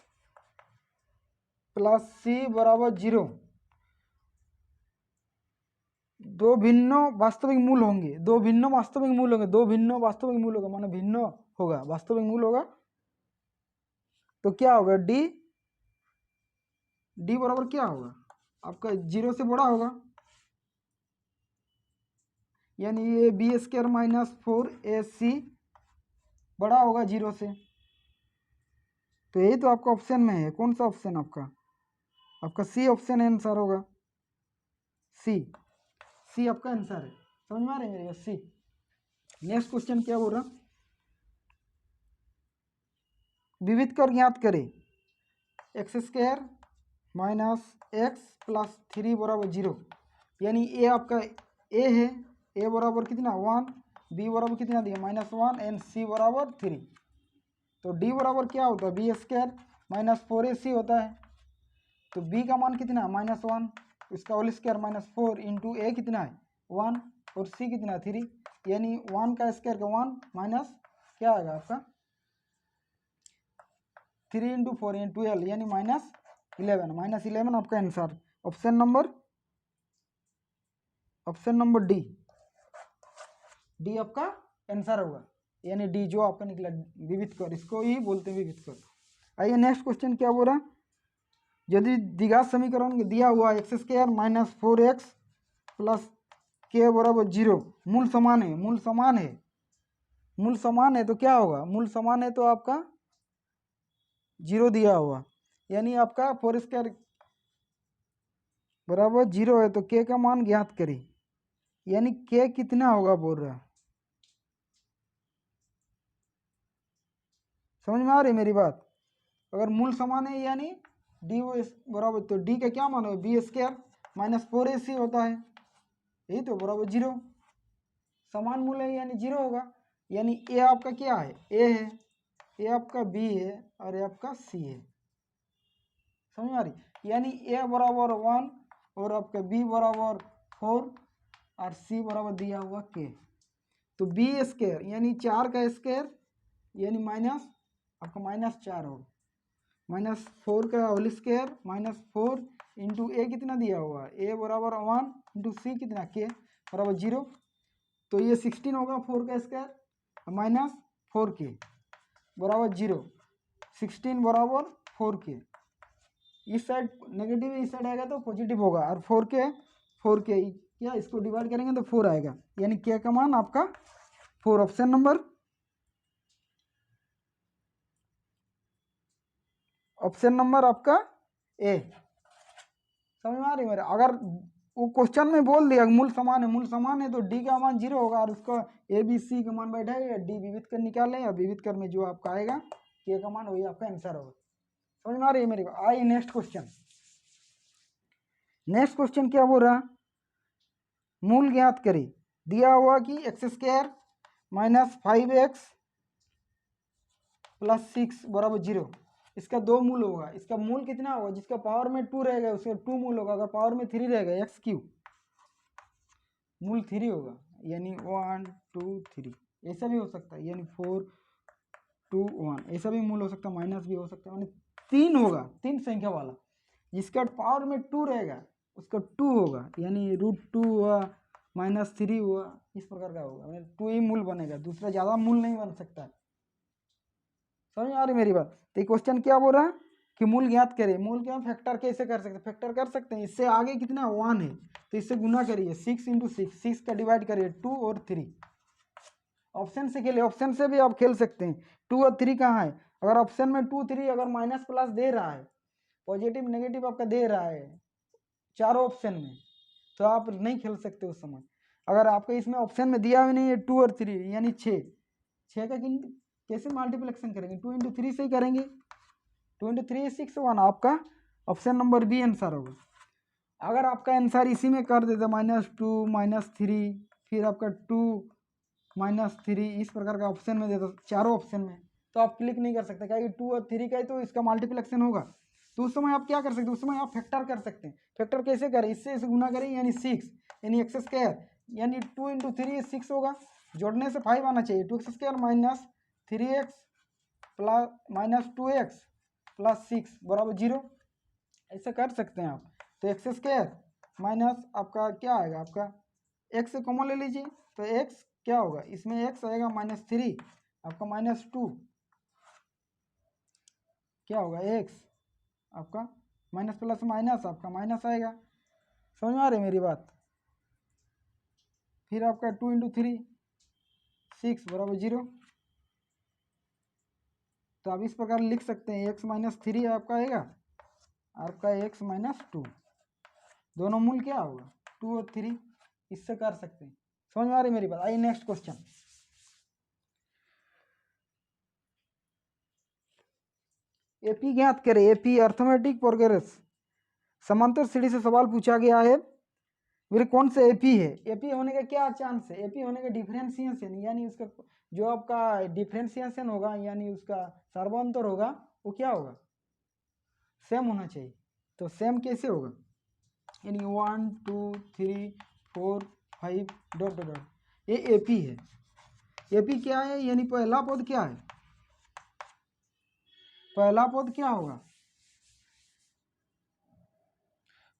+ c बराबर 0, दो भिन्न वास्तविक मूल होंगे, दो भिन्न वास्तविक मूल होंगे, दो भिन्न वास्तविक मूल होगा, माने भिन्न होगा, वास्तविक मूल होगा। तो क्या होगा? डी बराबर क्या होगा आपका? 0 से बड़ा होगा, यानी ये b² - 4ac बड़ा होगा 0 से। तो यही तो आपका ऑप्शन में है। कौन सा ऑप्शन आपका? आपका सी ऑप्शन आंसर होगा, सी आपका आंसर है। समझ में आ रही है मेरी बात? सी। नेक्स्ट क्वेश्चन क्या बोल रहा? विविध कर ज्ञात करें। x² - x + 3 बराबर 0, यानी ए आपका ए है, ए बराबर कितना 1, बी बराबर कितना दिया -1 एंड सी बराबर 3। तो डी बराबर क्या होता है बी स्क्वायर -4ac होता है। तो बी का मान कितना है -1, इसका होल स्क्वायर -4 इंटू ए कितना है 1 और सी कितना है 3, यानी 1 का स्क्वायर का 1 माइनस क्या आएगा आपका 3 इंटू 4 यानी 12 यानी -11 आपका आंसर ऑप्शन नंबर डी आपका आंसर होगा, यानी डी जो आपका निकला विविध कर, इसको ही बोलते हैं विविध कर। आइए नेक्स्ट क्वेश्चन क्या बोल रहा है, यदि द्विघात समीकरण दिया हुआ x² - 4x प्लस के बराबर 0 मूल समान है तो क्या होगा, मूल समान है तो आपका 0 दिया हुआ, यानी आपका 4² बराबर 0 है तो k का मान ज्ञात करें, यानी k कितना होगा बोल रहा है, समझ में आ रही मेरी बात। अगर मूल समान है यानी डी बराबर, तो डी का क्या मान होगा b² - 4ac होता है, यही तो बराबर 0, समान मूल है यानी 0 होगा, यानी ए आपका क्या है ए है, ए आपका बी है और ए आपका सी है, समझ में आ रही, यानी ए बराबर 1 और आपका बी बराबर 4 और सी बराबर दिया हुआ के। तो b² यानी 4 का स्क्वायर यानी माइनस आपका -4 होगा, -4 का होल स्क्वायर -4 इंटू ए कितना दिया हुआ है ए बराबर 1 इंटू सी कितना के बराबर 0, तो ये 16 होगा 4 का स्क्वायर माइनस 4k बराबर 0, 16 बराबर 4k, इस साइड नेगेटिव इस साइड आएगा तो पॉजिटिव होगा, और 4k क्या इसको डिवाइड करेंगे तो 4 आएगा, यानी k का मान आपका 4, ऑप्शन नंबर आपका ए, समझ में आ रही मेरे। अगर वो क्वेश्चन में बोल दिया मूल समान है तो डी का मान 0 होगा और उसका ए बी सी का मान बैठाएगा, डी विविध कर निकालें और विविध कर में जो आपका आएगा के का मान वही आपका आंसर होगा, समझ में आ रही है मेरी। आइए नेक्स्ट क्वेश्चन क्या बोल रहा, मूल ज्ञात करें, दिया हुआ कि x² - 5x + 6 बराबर 0, इसका 2 मूल होगा, इसका मूल कितना होगा, जिसका पावर में 2 रहेगा उसका 2 मूल होगा, अगर पावर में 3 रहेगा x³ मूल 3 होगा, यानी 1 2 3 ऐसा भी हो सकता है, यानी 4 2 1 ऐसा भी मूल हो सकता है, माइनस भी हो सकता है, यानी 3 होगा, 3 संख्या वाला, जिसका पावर में 2 रहेगा उसका 2 होगा, यानी √2 हुआ -3 हुआ, इस प्रकार का होगा, 2 ही मूल बनेगा, दूसरा ज़्यादा मूल नहीं बन सकता, समझ में आ रही मेरी बात। तो क्वेश्चन क्या बोल रहा है कि मूल ज्ञात करें, मूल क्या फैक्टर कैसे कर सकते हैं, फैक्टर कर सकते हैं, इससे आगे कितना 1 है तो इससे गुना करिए 6 × 6 का डिवाइड करिए 2 और 3, ऑप्शन से खेलिए, ऑप्शन से भी आप खेल सकते हैं, 2 और 3 कहाँ है, अगर ऑप्शन में 2 3 अगर माइनस प्लस दे रहा है, पॉजिटिव नेगेटिव आपका दे रहा है चारों ऑप्शन में, तो आप नहीं खेल सकते उस समय। अगर आपके इसमें ऑप्शन में दिया भी नहीं है 2 और 3 यानी 6 का कैसे मल्टीप्लिकेशन करेंगे, 2 × 3 से ही करेंगे, 2 × 3 6 1, आपका ऑप्शन नंबर बी आंसर होगा। अगर आपका आंसर इसी में कर देते -2 -3 फिर आपका 2 -3 इस प्रकार का ऑप्शन में देता चारों ऑप्शन में, तो आप क्लिक नहीं कर सकते, क्या 2 और 3 का ही तो इसका मल्टीप्लिकेशन होगा, तो उस समय आप क्या कर सकते हैं, उस समय आप फैक्टर कर सकते हैं। फैक्टर कैसे करें, इससे इसे गुना करें यानी 6 यानी x² यानी 2 × 3 6 होगा, जोड़ने से 5 आना चाहिए, 2x² - 3x + -2x + 6 बराबर 0, ऐसा कर सकते हैं आप। तो x² माइनस आपका क्या आएगा, आपका x से कॉमन ले लीजिए, तो x क्या होगा, इसमें x आएगा -3 आपका -2 क्या होगा x आपका माइनस प्लस माइनस आपका माइनस आएगा, समझ में आ रही मेरी बात। फिर आपका 2 × 3 6 बराबर 0, तो आप इस प्रकार लिख सकते हैं x -3 आपका आएगा, आपका x -2 दोनों मूल क्या होगा 2 और 3, इससे कर सकते हैं, समझ में आ रही मेरी बात। आइए नेक्स्ट क्वेश्चन, एपी ज्ञात करें, एपी अर्थमेटिक प्रोग्रेस, समांतर श्रेणी से सवाल पूछा गया है, फिर कौन सा एपी है, एपी होने का क्या चांस है, एपी होने का डिफरेंशिएशन यानी उसका जो आपका डिफरेंशिएशन होगा यानी उसका सर्वांतर होगा वो क्या होगा, सेम होना चाहिए। तो सेम कैसे होगा, यानी 1 2 3 4 5 डॉट डॉट डॉट, ये एपी है। एपी क्या है, यानी पहला पद क्या है, पहला पद क्या होगा,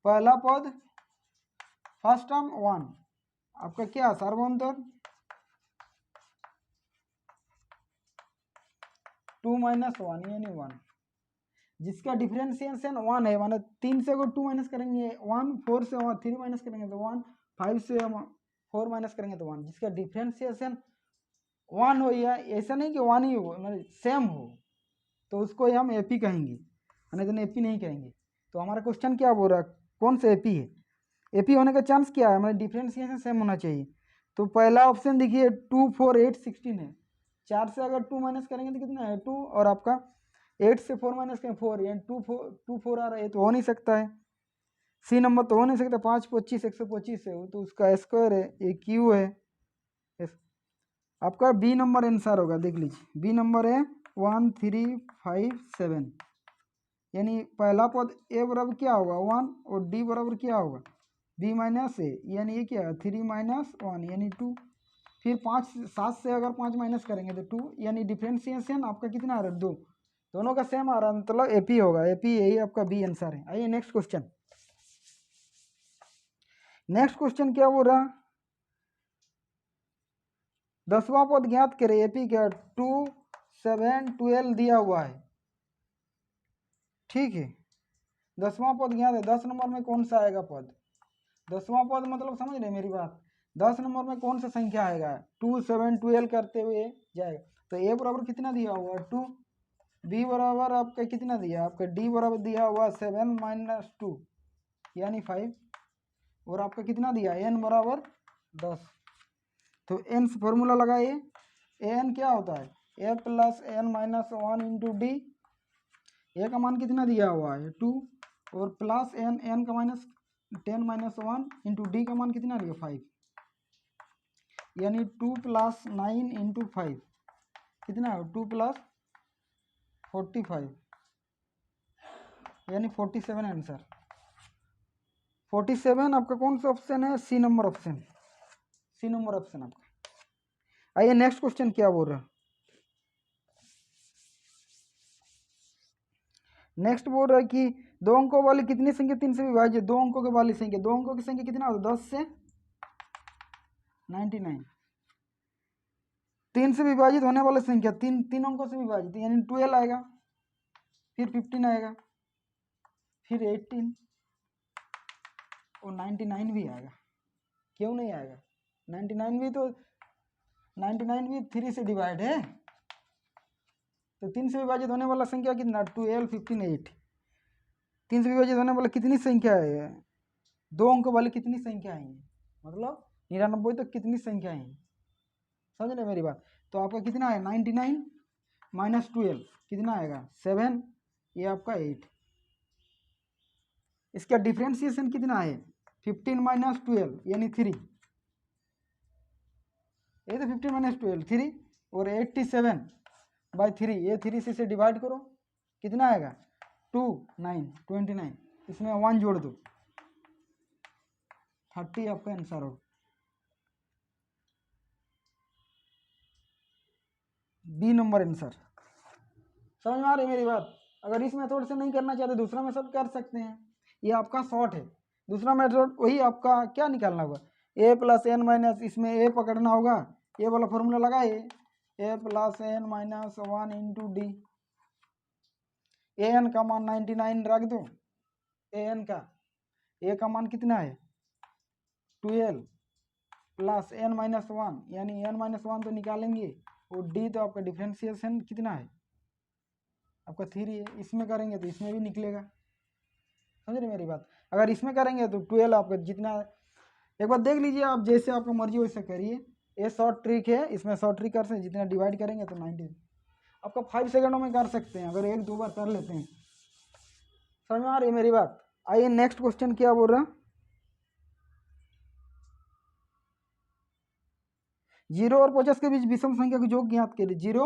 पहला पद फर्स्ट टर्म 1, आपका क्या सर्वांतर 2 माइनस 1 यानी 1, जिसका डिफरेंशिएशन 1 है, माने 3 से अगर 2 माइनस करेंगे 1, 4 से 3 माइनस करेंगे तो 1, 5 से 4 माइनस करेंगे तो 1, जिसका डिफरेंशिएशन 1 हो, या ऐसा नहीं कि 1 ही हो, मतलब सेम हो, तो उसको हम एपी कहेंगे, नहीं तो एपी नहीं कहेंगे। तो हमारा क्वेश्चन क्या बोल रहा है, कौन सा एपी है, एपी होने का चांस क्या है, मतलब डिफरेंशिएशन सेम होना चाहिए। तो पहला ऑप्शन देखिए 2 4 8 16 है, 4 से अगर 2 माइनस करेंगे तो कितना है 2, और आपका 8 से 4 माइनस करें 4, यानी 2 4 आ रहा है, तो हो नहीं सकता है। सी नंबर तो हो नहीं सकता, 5 25 125 है, वो तो उसका स्क्वायर है, ये क्यू है। आपका बी नंबर आंसर होगा, देख लीजिए बी नंबर है 1 3 5 7, यानी पहला पद ए बराबर क्या होगा 1 और डी बराबर क्या होगा बी माइनस ए, यानी ये क्या है 3 माइनस 1 यानी 2, फिर 5 7 से अगर 5 माइनस करेंगे तो 2, यानी डिफरेंशिएशन आपका कितना आ रहा है 2, दोनों का सेम आ रहा है, मतलब एपी होगा, एपी यही आपका बी आंसर है। आइए नेक्स्ट क्वेश्चन, नेक्स्ट क्वेश्चन क्या बोल रहा, 10वां पद ज्ञात करें, एपी क्या 2 7 12 दिया हुआ है, ठीक है। 10वां पद ज्ञात है, 10 नंबर में कौन सा आएगा पद, 10वां पद मतलब समझ रहे मेरी बात, 10 नंबर में कौन सा संख्या आएगा, 2 7 12 करते हुए जाएगा, तो ए बराबर कितना दिया हुआ 2, बी बराबर आपका कितना दिया, आपका डी बराबर दिया हुआ 7 माइनस 2 यानी 5, और आपका कितना दिया एन बराबर 10, तो एन से फॉर्मूला लगाइए, एन क्या होता है A plus N minus 1 into D, A का मान कितना दिया हुआ है 2, और प्लस एन, एन का माइनस 10 माइनस 1 इंटू डी का मान कितना दिया 5, यानी 2 प्लस 9 इंटू 5 कितना है 2 प्लस 45, यानी 47 आंसर, 47 आपका कौन सा ऑप्शन है, C number option, C number option आपका। आइए नेक्स्ट क्वेश्चन क्या बोल रहा, नेक्स्ट बोल रहा है कि 2 अंकों वाली कितनी संख्या 3 से विभाजित, 2 अंकों के वाली संख्या, 2 अंकों की संख्या कितना होता है 10 से 99, 3 से विभाजित होने वाली संख्या 3 अंकों से विभाजित यानी 12 आएगा, फिर 15 आएगा, फिर 18 और 99 भी आएगा, क्यों नहीं आएगा, 99 भी तो 99 भी 3 से डिवाइड है, तो 3 से विभाजित होने वाला संख्या कितना 12 15 8, 3 से विभाजित होने वाला कितनी संख्या है, 2 अंक वाली कितनी संख्या है, मतलब 99 तो कितनी संख्या है, समझ रहे मेरी बात। तो आपका कितना है 99 माइनस 12 कितना आएगा 7, ये आपका 8, इसका डिफ्रेंसिएशन कितना है 15 माइनस 12 यानी 3, ये तो 15 माइनस 12 3, और 87 बाई 3, ये 3 से इसे डिवाइड करो कितना आएगा 2 9 29, इसमें 1 जोड़ दो 30 आपका आंसर हो, बी नंबर आंसर। समझ में आ रही मेरी बात, अगर इस मेथड से नहीं करना चाहते दूसरा मेथड कर सकते हैं, ये आपका शॉर्ट है, दूसरा मेथड वही आपका क्या निकालना होगा ए प्लस एन माइनस, इसमें ए पकड़ना होगा, ए वाला फॉर्मूला लगाए A plus N minus 1 into D, A N का मान 99 रख दो, ए एन का ए का मान कितना है 12 प्लस एन माइनस 1 यानी एन माइनस 1 तो निकालेंगे, और डी तो आपका डिफ्रेंशिएशन कितना है आपका 3 है, इसमें करेंगे तो इसमें भी निकलेगा, समझ रहे मेरी बात। अगर इसमें करेंगे तो 12 आपका जितना, एक बार देख लीजिए आप जैसे आपका मर्जी वैसे करिए, ये शॉर्ट ट्रिक है, इसमें शॉर्ट ट्रिक कर सकते जितना डिवाइड करेंगे तो 90 आपका 5 सेकंडों में कर सकते हैं, अगर 1 2 बार कर लेते हैं, समझ में आ रही है मेरी बात। आइए नेक्स्ट क्वेश्चन क्या बोल रहा, 0 और 50 के बीच विषम संख्या का योग ज्ञात करिए। 0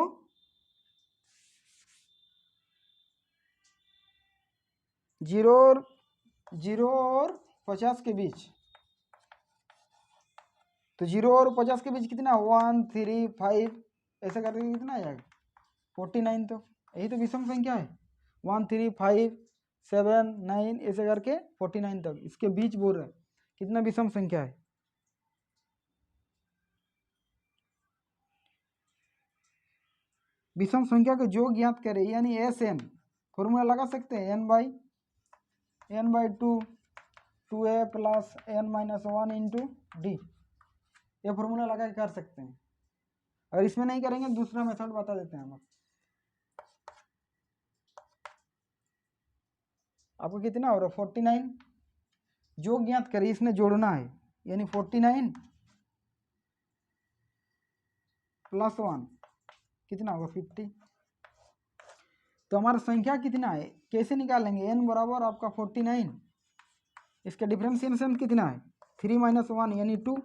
और 50 के बीच, तो 0 और 50 के बीच कितना 1 3 5 ऐसा करके कितना आएगा 49। तो यही तो विषम संख्या है, 1 3 5 7 9 ऐसे करके 49 तक इसके बीच बोल रहे हैं कितना विषम संख्या है। विषम संख्या का योग ज्ञात करें, यानी एस एन फॉर्मूला लगा सकते हैं, n by 2a plus n minus 1 into D, ये फॉर्मूला लगा के कर सकते हैं। और इसमें नहीं करेंगे दूसरा मेथड बता देते हैं हम आपको कितना हो रहा है 49। योग ज्ञात करिए, इसमें जोड़ना है, यानी 49 प्लस 1 कितना होगा 50। तो हमारा संख्या कितना है कैसे निकालेंगे, n बराबर आपका 49, इसका डिफरेंशिएशन कितना है 3 माइनस 1 यानी 2,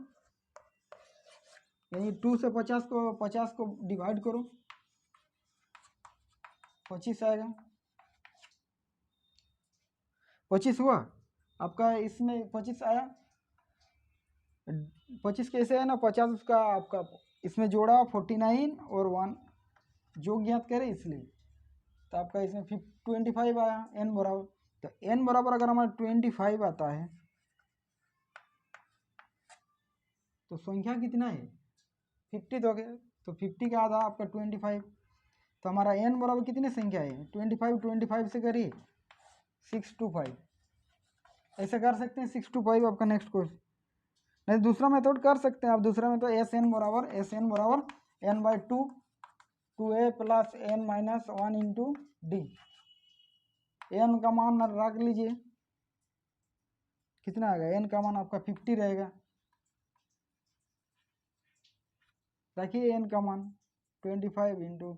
यानी 2 से 50 को डिवाइड करो 25 आएगा। 25 हुआ आपका, इसमें 25 आया। 25 कैसे है ना 50 उसका आपका इसमें जोड़ा 49 और 1 जो ज्ञात करें इसलिए, तो आपका इसमें 25 आया n बराबर। तो n बराबर अगर हमारा 25 आता है तो संख्या कितना है 50 तो गया, तो 50 का आधा आपका 25, तो हमारा n बराबर कितनी संख्या है 25 से करिए 625, ऐसे कर सकते हैं 625 आपका नेक्स्ट क्वेश्चन। नहीं दूसरा मेथड कर सकते हैं आप, दूसरा मेथड एस एन बराबर n by 2a plus n minus 1 into D, n का मान रख लीजिए कितना आएगा, n का मान आपका 50 रहेगा, रखिए n का मान 25 इंटू,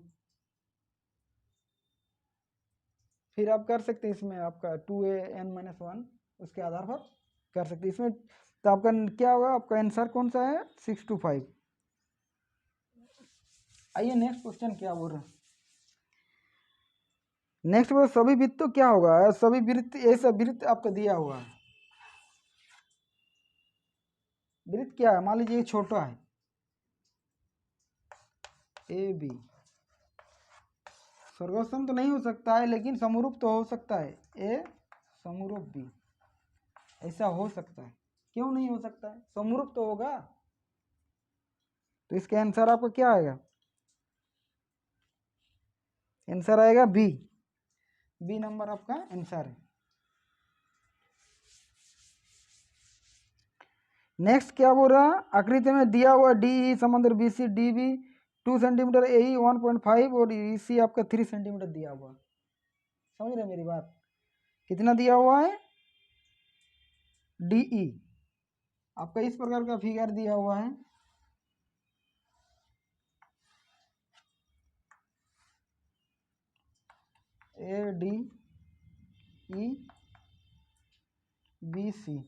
फिर आप कर सकते हैं इसमें आपका 2a n माइनस 1 उसके आधार पर कर सकते हैं इसमें। तो आपका क्या होगा, आपका आंसर कौन सा है 625। आइए नेक्स्ट क्वेश्चन क्या बोल रहा है, नेक्स्ट बोल सभी वृत्त तो क्या होगा, सभी वृत्त ऐसा वृत्त आपका दिया हुआ है, वृत्त क्या है मान लीजिए ये छोटा है ए बी, सर्वसम तो नहीं हो सकता है लेकिन समरूप तो हो सकता है, ए समरूप बी ऐसा हो सकता है, क्यों नहीं हो सकता है समरूप तो होगा। तो इसका आंसर आपका क्या आएगा, आंसर आएगा बी, बी नंबर आपका आंसर है। नेक्स्ट क्या बोल रहा है, आकृति में दिया हुआ डी समांतर B C D B 2 centimetre, A 1.5 और ई सी आपका 3 सेंटीमीटर दिया हुआ, समझ रहे मेरी बात, कितना दिया हुआ है डीई आपका इस प्रकार का फिगर दिया हुआ है, A D E B C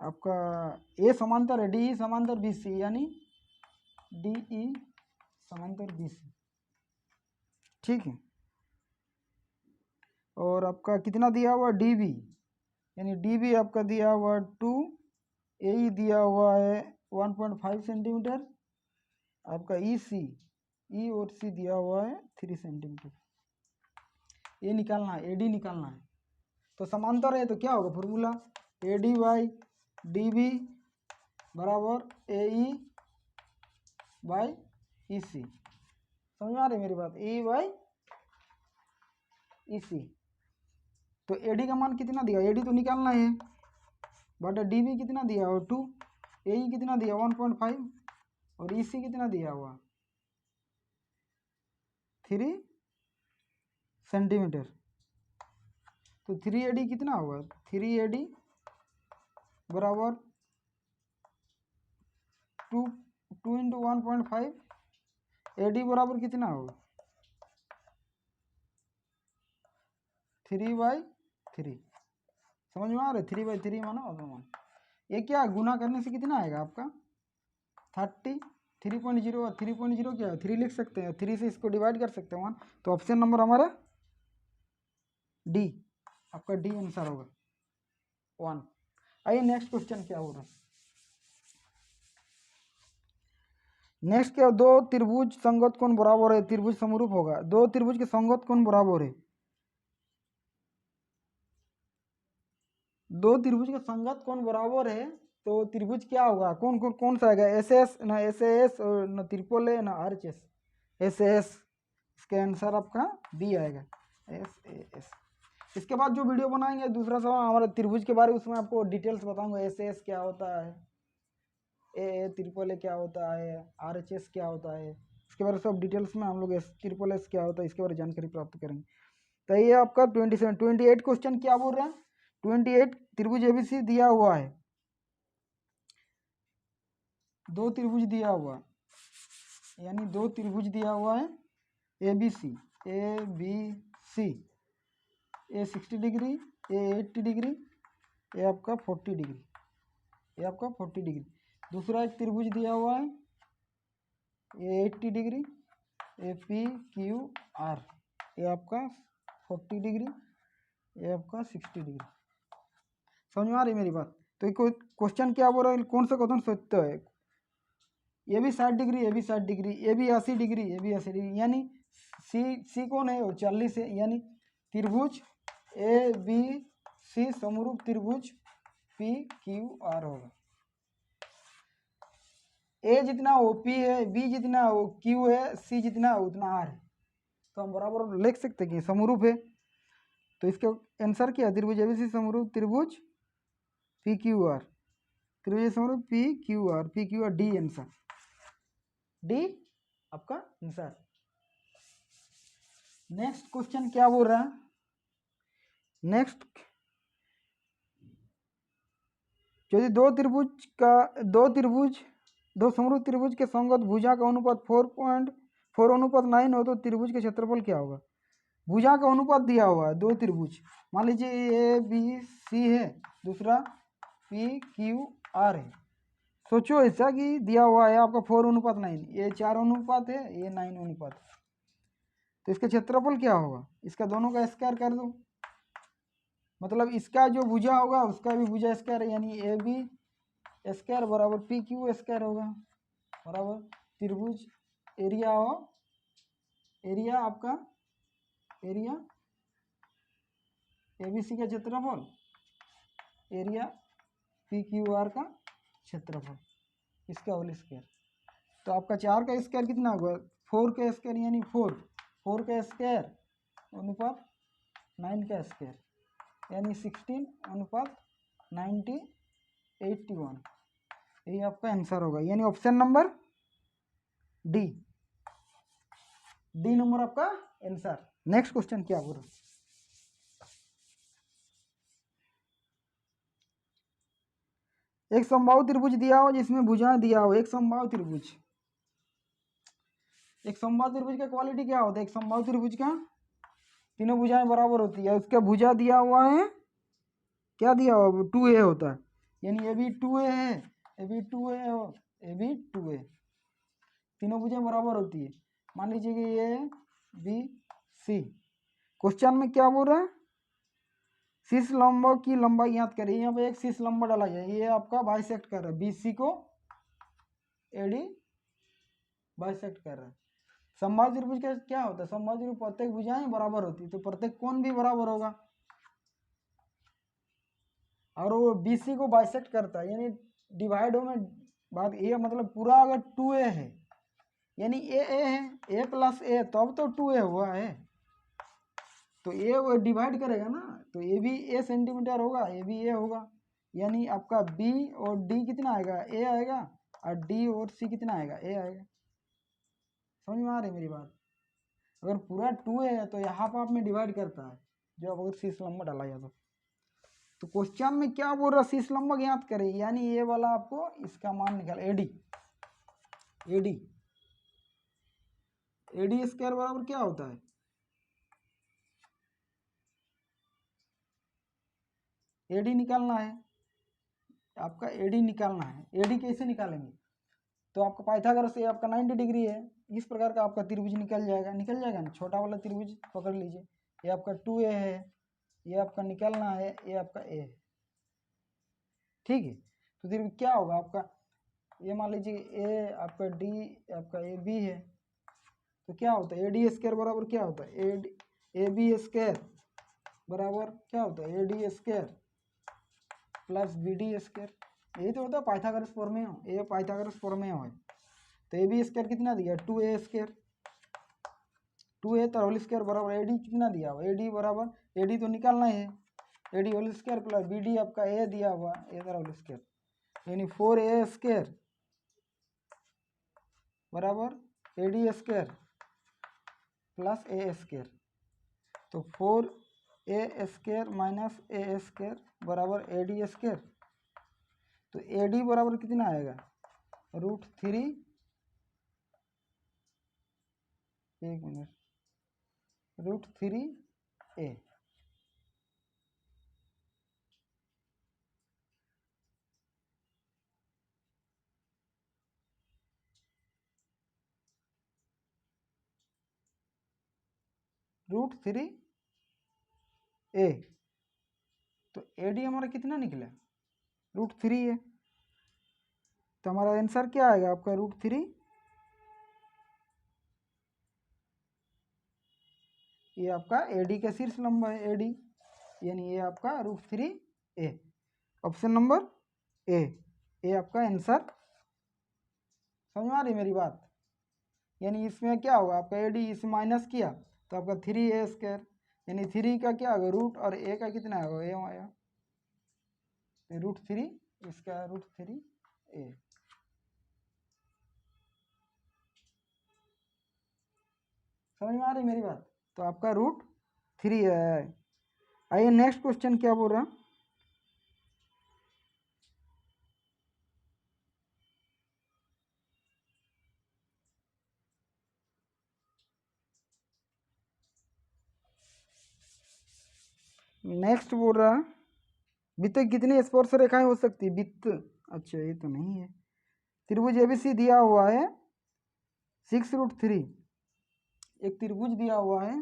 आपका ए समांतर है डी समांतर बी सी, यानी डी ई समांतर बी सी, ठीक है। और आपका कितना दिया हुआ डी बी, यानी डी बी आपका दिया हुआ 2, ए ई दिया हुआ है 1.5 सेंटीमीटर, आपका ई सी ई और सी दिया हुआ है 3 सेंटीमीटर, ये निकालना है, ए डी निकालना है। तो समांतर है तो क्या होगा formula, A D by D B बराबर ए ई बाई ई सी, समझ में आ रही मेरी बात, ए बाई ई सी। तो ए डी का मान कितना दिया, ए डी तो निकालना है, बट डी बी कितना दिया हुआ 2, ए ई कितना दिया 1.5 और ई सी कितना दिया हुआ 3 सेंटीमीटर। तो 3 ए डी कितना होगा, 3 ए डी बराबर 2 इंटू 1.5, ए डी बराबर कितना होगा 3/3, समझ में आ रहा है 3/3 माना होगा मान, ये क्या गुना करने से कितना आएगा आपका 33.0। 3.0 क्या है 3 लिख सकते हैं, 3 से इसको डिवाइड कर सकते हैं 1। तो ऑप्शन नंबर हमारा डी, आपका डी आंसर होगा 1। आइए नेक्स्ट क्वेश्चन क्या हो रहा है। नेक्स्ट क्या, दो त्रिभुज संगत कोण बराबर है, त्रिभुज समरूप होगा। दो त्रिभुज के संगत कोण बराबर है, दो त्रिभुज का संगत कोण बराबर है तो त्रिभुज क्या होगा, कौन कौन कौन सा आएगा, एस एस ना एस एस और ना त्रिपोल है ना R H S, S S. इसका आंसर आपका बी आएगा एस ए एस। इसके बाद जो वीडियो बनाएंगे दूसरा सवाल हमारे त्रिभुज के बारे में, उसमें आपको डिटेल्स बताऊंगा, एस एस क्या होता है, ए त्रिपोल ए क्या होता है, आर एच एस क्या होता है, इसके बारे में सब डिटेल्स में हम लोग त्रिपोल एस क्या होता है इसके बारे में जानकारी प्राप्त करेंगे। तो ये आपका 28 क्वेश्चन क्या बोल रहा है, 28 त्रिभुज एबीसी दिया हुआ है, दो त्रिभुज दिया हुआ, यानी दो त्रिभुज दिया हुआ है A B C, A 60 degree, A 80 degree, ये आपका 40 डिग्री, ये आपका 40 डिग्री। दूसरा एक त्रिभुज दिया हुआ है ए 80 degree, A P Q R, ये आपका 40 डिग्री, ये आपका 60 डिग्री। समझ में आ रही मेरी बात। तो क्वेश्चन क्या बोल रहा है, कौन सा कथन सत्य है, ये भी 60 डिग्री, ये भी 60 डिग्री, ये भी 80 डिग्री, ये भी 80 डिग्री, यानी सी कौन है वो 40 है, यानी त्रिभुज ए बी सी समरूप त्रिभुज पी क्यू आर होगा। ए जितना वो पी है, बी जितना वो क्यू है, सी जितना उतना आर है, तो हम बराबर लिख सकते हैं कि समरूप है। तो इसका आंसर क्या है, त्रिभुज एबीसी समरूप त्रिभुज पी क्यू आर, त्रिभुज समरूप P Q R, P Q R, D answer, D आपका आंसर। नेक्स्ट क्वेश्चन क्या बोल रहा है, नेक्स्ट यदि दो समरूप त्रिभुज के संगत भुजा का अनुपात 4.4:9 हो तो त्रिभुज के क्षेत्रफल क्या होगा। भुजा का अनुपात दिया हुआ है, दो त्रिभुज मान लीजिए ए बी सी है, दूसरा पी क्यू आर है। सोचो ऐसा कि दिया हुआ है आपका 4:9, ये 4 अनुपात है, ये 9 अनुपात है, तो इसका क्षेत्रफल क्या होगा, इसका दोनों का स्क्वायर कर दो, मतलब इसका जो भुजा होगा उसका भी भुजा स्क्वायर, यानी ए बी स्क्वायर बराबर पी क्यू स्क्वायर होगा, बराबर त्रिभुज एरिया हो, एरिया आपका एरिया एबीसी का क्षेत्रफल, एरिया पी क्यू आर का क्षेत्रफल, इसका होल स्क्वायर। तो आपका 4 का स्क्वायर कितना होगा, 4 का स्क्वायर, यानी 4 का स्क्वायर अनुपात 9 का स्क्वायर, यानी 16 अनुपात 90 81, यही आपका आंसर होगा, यानी option number D, D number आपका आंसर। नेक्स्ट क्वेश्चन क्या बोल रहा है, एक समबाहु त्रिभुज दिया हो जिसमें भुजाएं दिया हो, एक समबाहु त्रिभुज, एक समबाहु त्रिभुज का क्वालिटी क्या होता है, एक समबाहु त्रिभुज का तीनों भुजाएं बराबर होती है, उसका भुजा दिया हुआ है, क्या दिया हुआ 2a होता है, यानी ये भी 2a है, ये भी 2a है, ये भी 2a, तीनों भुजाएं बराबर होती है। मान लीजिए कि ये बी सी, क्वेश्चन में क्या बोल रहा है, शीर्ष लंब की लंबाई ज्ञात करिए, यहाँ पे एक शीर्ष लंब डाला जाए, ये आपका बाइसेक्ट कर रहा है, बी सी को एडी बाइसेक्ट कर रहा है। समबाहु त्रिभुज का क्या होता है, समबाहु त्रिभुज प्रत्येक भुजाएं बराबर होती है, तो प्रत्येक कोण भी बराबर होगा, और वो BC को बाइसेक्ट करता है, यानी डिवाइड हो में बात ये, मतलब पूरा अगर 2a है, यानी a है, a प्लस a तब तो 2a हुआ है, तो a वो डिवाइड करेगा ना, तो ये भी a सेंटीमीटर होगा, ये भी a होगा, यानी आपका B और D कितना आएगा, a आएगा, और D और C कितना आएगा, a आएगा। समझ में आ रही मेरी बात। अगर पूरा 2a है तो यहाँ पर आप में डिवाइड करता है, जो अगर शीर्ष लंब डाला जाए तो क्वेश्चन में क्या बोल रहा, शीर्ष लंब ज्ञात करें, यानी ये वाला आपको इसका मान निकाल, एडी एडी एडी स्क्वायर बराबर क्या होता है, एडी निकालना है, आपका एडी निकालना है। एडी कैसे निकालेंगे, तो आपका पाइथागोरस से आपका 90 डिग्री है, इस प्रकार का आपका त्रिभुज निकल जाएगा ना। छोटा वाला त्रिभुज पकड़ लीजिए, ये आपका 2a है, ये आपका निकालना है, ये आपका a है, ठीक है। तो फिर क्या होगा आपका, ये मान लीजिए a आपका d आपका a b है, तो क्या होता है AD स्क्वायर बराबर क्या होता है AB स्क्वायर बराबर क्या होता है AD square plus BD square. यही तो होता है पाइथागोरस प्रमेय, ये पाइथागोरस प्रमेय है। तो AB स्क्वायर कितना दिया 2a स्क्वायर, 2a तो होल स्क्वायर बराबर AD कितना दिया हुआ AD बराबर, AD तो निकालना है, AD whole square plus BD आपका a दिया हुआ a होल स्क्वायर, यानी 4a स्क्वायर बराबर AD square plus a square. तो 4a square minus a square बराबर AD स्क्वायर। तो AD बराबर कितना आएगा √3, एक मिनट, √3a। √3a, तो AD हमारा कितना निकला √3 है, तो हमारा आंसर क्या आएगा आपका √3, ये आपका AD का शीर्ष लंब है AD, यानी ये आपका √3a, ऑप्शन नंबर ए आपका आंसर। समझ में आ रही मेरी बात, यानी इसमें क्या होगा आपका AD इस माइनस किया तो आपका 3a स्क्वायर, यानी 3 का क्या होगा रूट और a का कितना होगा a आया, √3 इसका √3a। समझ में आ रही मेरी बात, तो आपका √3 है। आइए नेक्स्ट क्वेश्चन क्या बोल रहा, नेक्स्ट बोल रहा वित्त कितनी स्पर्श रेखाएं हो सकती है वित्त, अच्छा ये तो नहीं है। त्रिभुज ABC दिया हुआ है 6√3, एक त्रिभुज दिया हुआ है,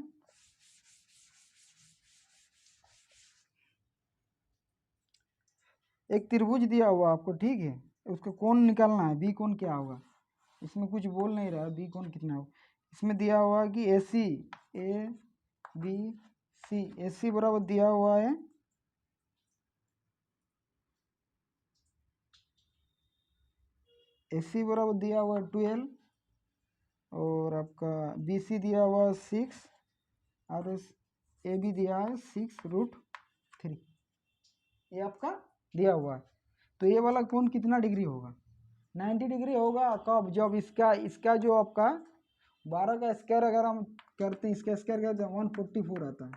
एक त्रिभुज दिया हुआ आपको, ठीक है, उसका कोण निकालना है, बी कोण क्या होगा, इसमें कुछ बोल नहीं रहा बी कोण कितना होगा। इसमें दिया हुआ है कि AC ABC, AC बराबर दिया हुआ है AC बराबर दिया हुआ है 12, और आपका BC दिया हुआ है 6, और AB दिया है 6√3, ये आपका दिया हुआ है। तो ये वाला कोण कितना डिग्री होगा 90 डिग्री होगा। कब, जब इसका जो आपका 12 का स्क्वायर अगर हम करते हैं, इसका स्क्वायर करते हैं 144 आता है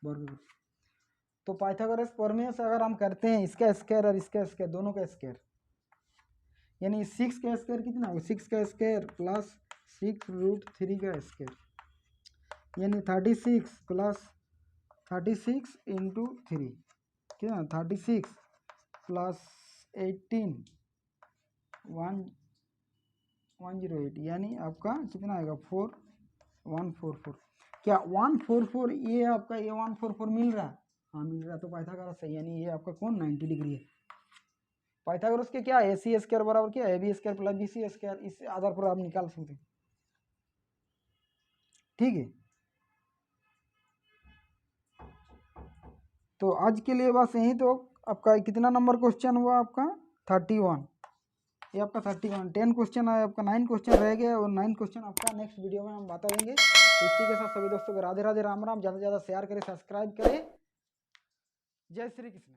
वर्ग। तो पाइथागोरस प्रमेय से अगर हम करते हैं इसका स्क्वायर और इसका स्क्वायर दोनों का स्क्वायर, यानी 6 का स्क्वायर कितना होगा 6 का स्क्वायर प्लस 6√3 का स्क्वायर, यानी 36 प्लस 36 इंटू 3 कितना 36 प्लस 18 108, यानी आपका कितना आएगा 4144। क्या 144 ये आपका ये 144 मिल रहा है, हाँ मिल रहा है, तो पाइथागोरस है, यानी ये आपका कौन 90 डिग्री है। पाइथागोरस के क्या AC स्क्वायर बराबर क्या AB square plus BC square, इस आधार पर आप निकाल सकते हैं, ठीक है। तो आज के लिए बस यही, तो आपका कितना नंबर क्वेश्चन हुआ आपका 31, ये आपका 31, 10 क्वेश्चन है आपका, 9 क्वेश्चन रह गए, और 9 क्वेश्चन आपका नेक्स्ट वीडियो में हम बता देंगे। तो इसी के साथ सभी दोस्तों को राधे राधे राम राम, ज़्यादा से ज़्यादा शेयर करें, सब्सक्राइब करें, जय श्री कृष्ण।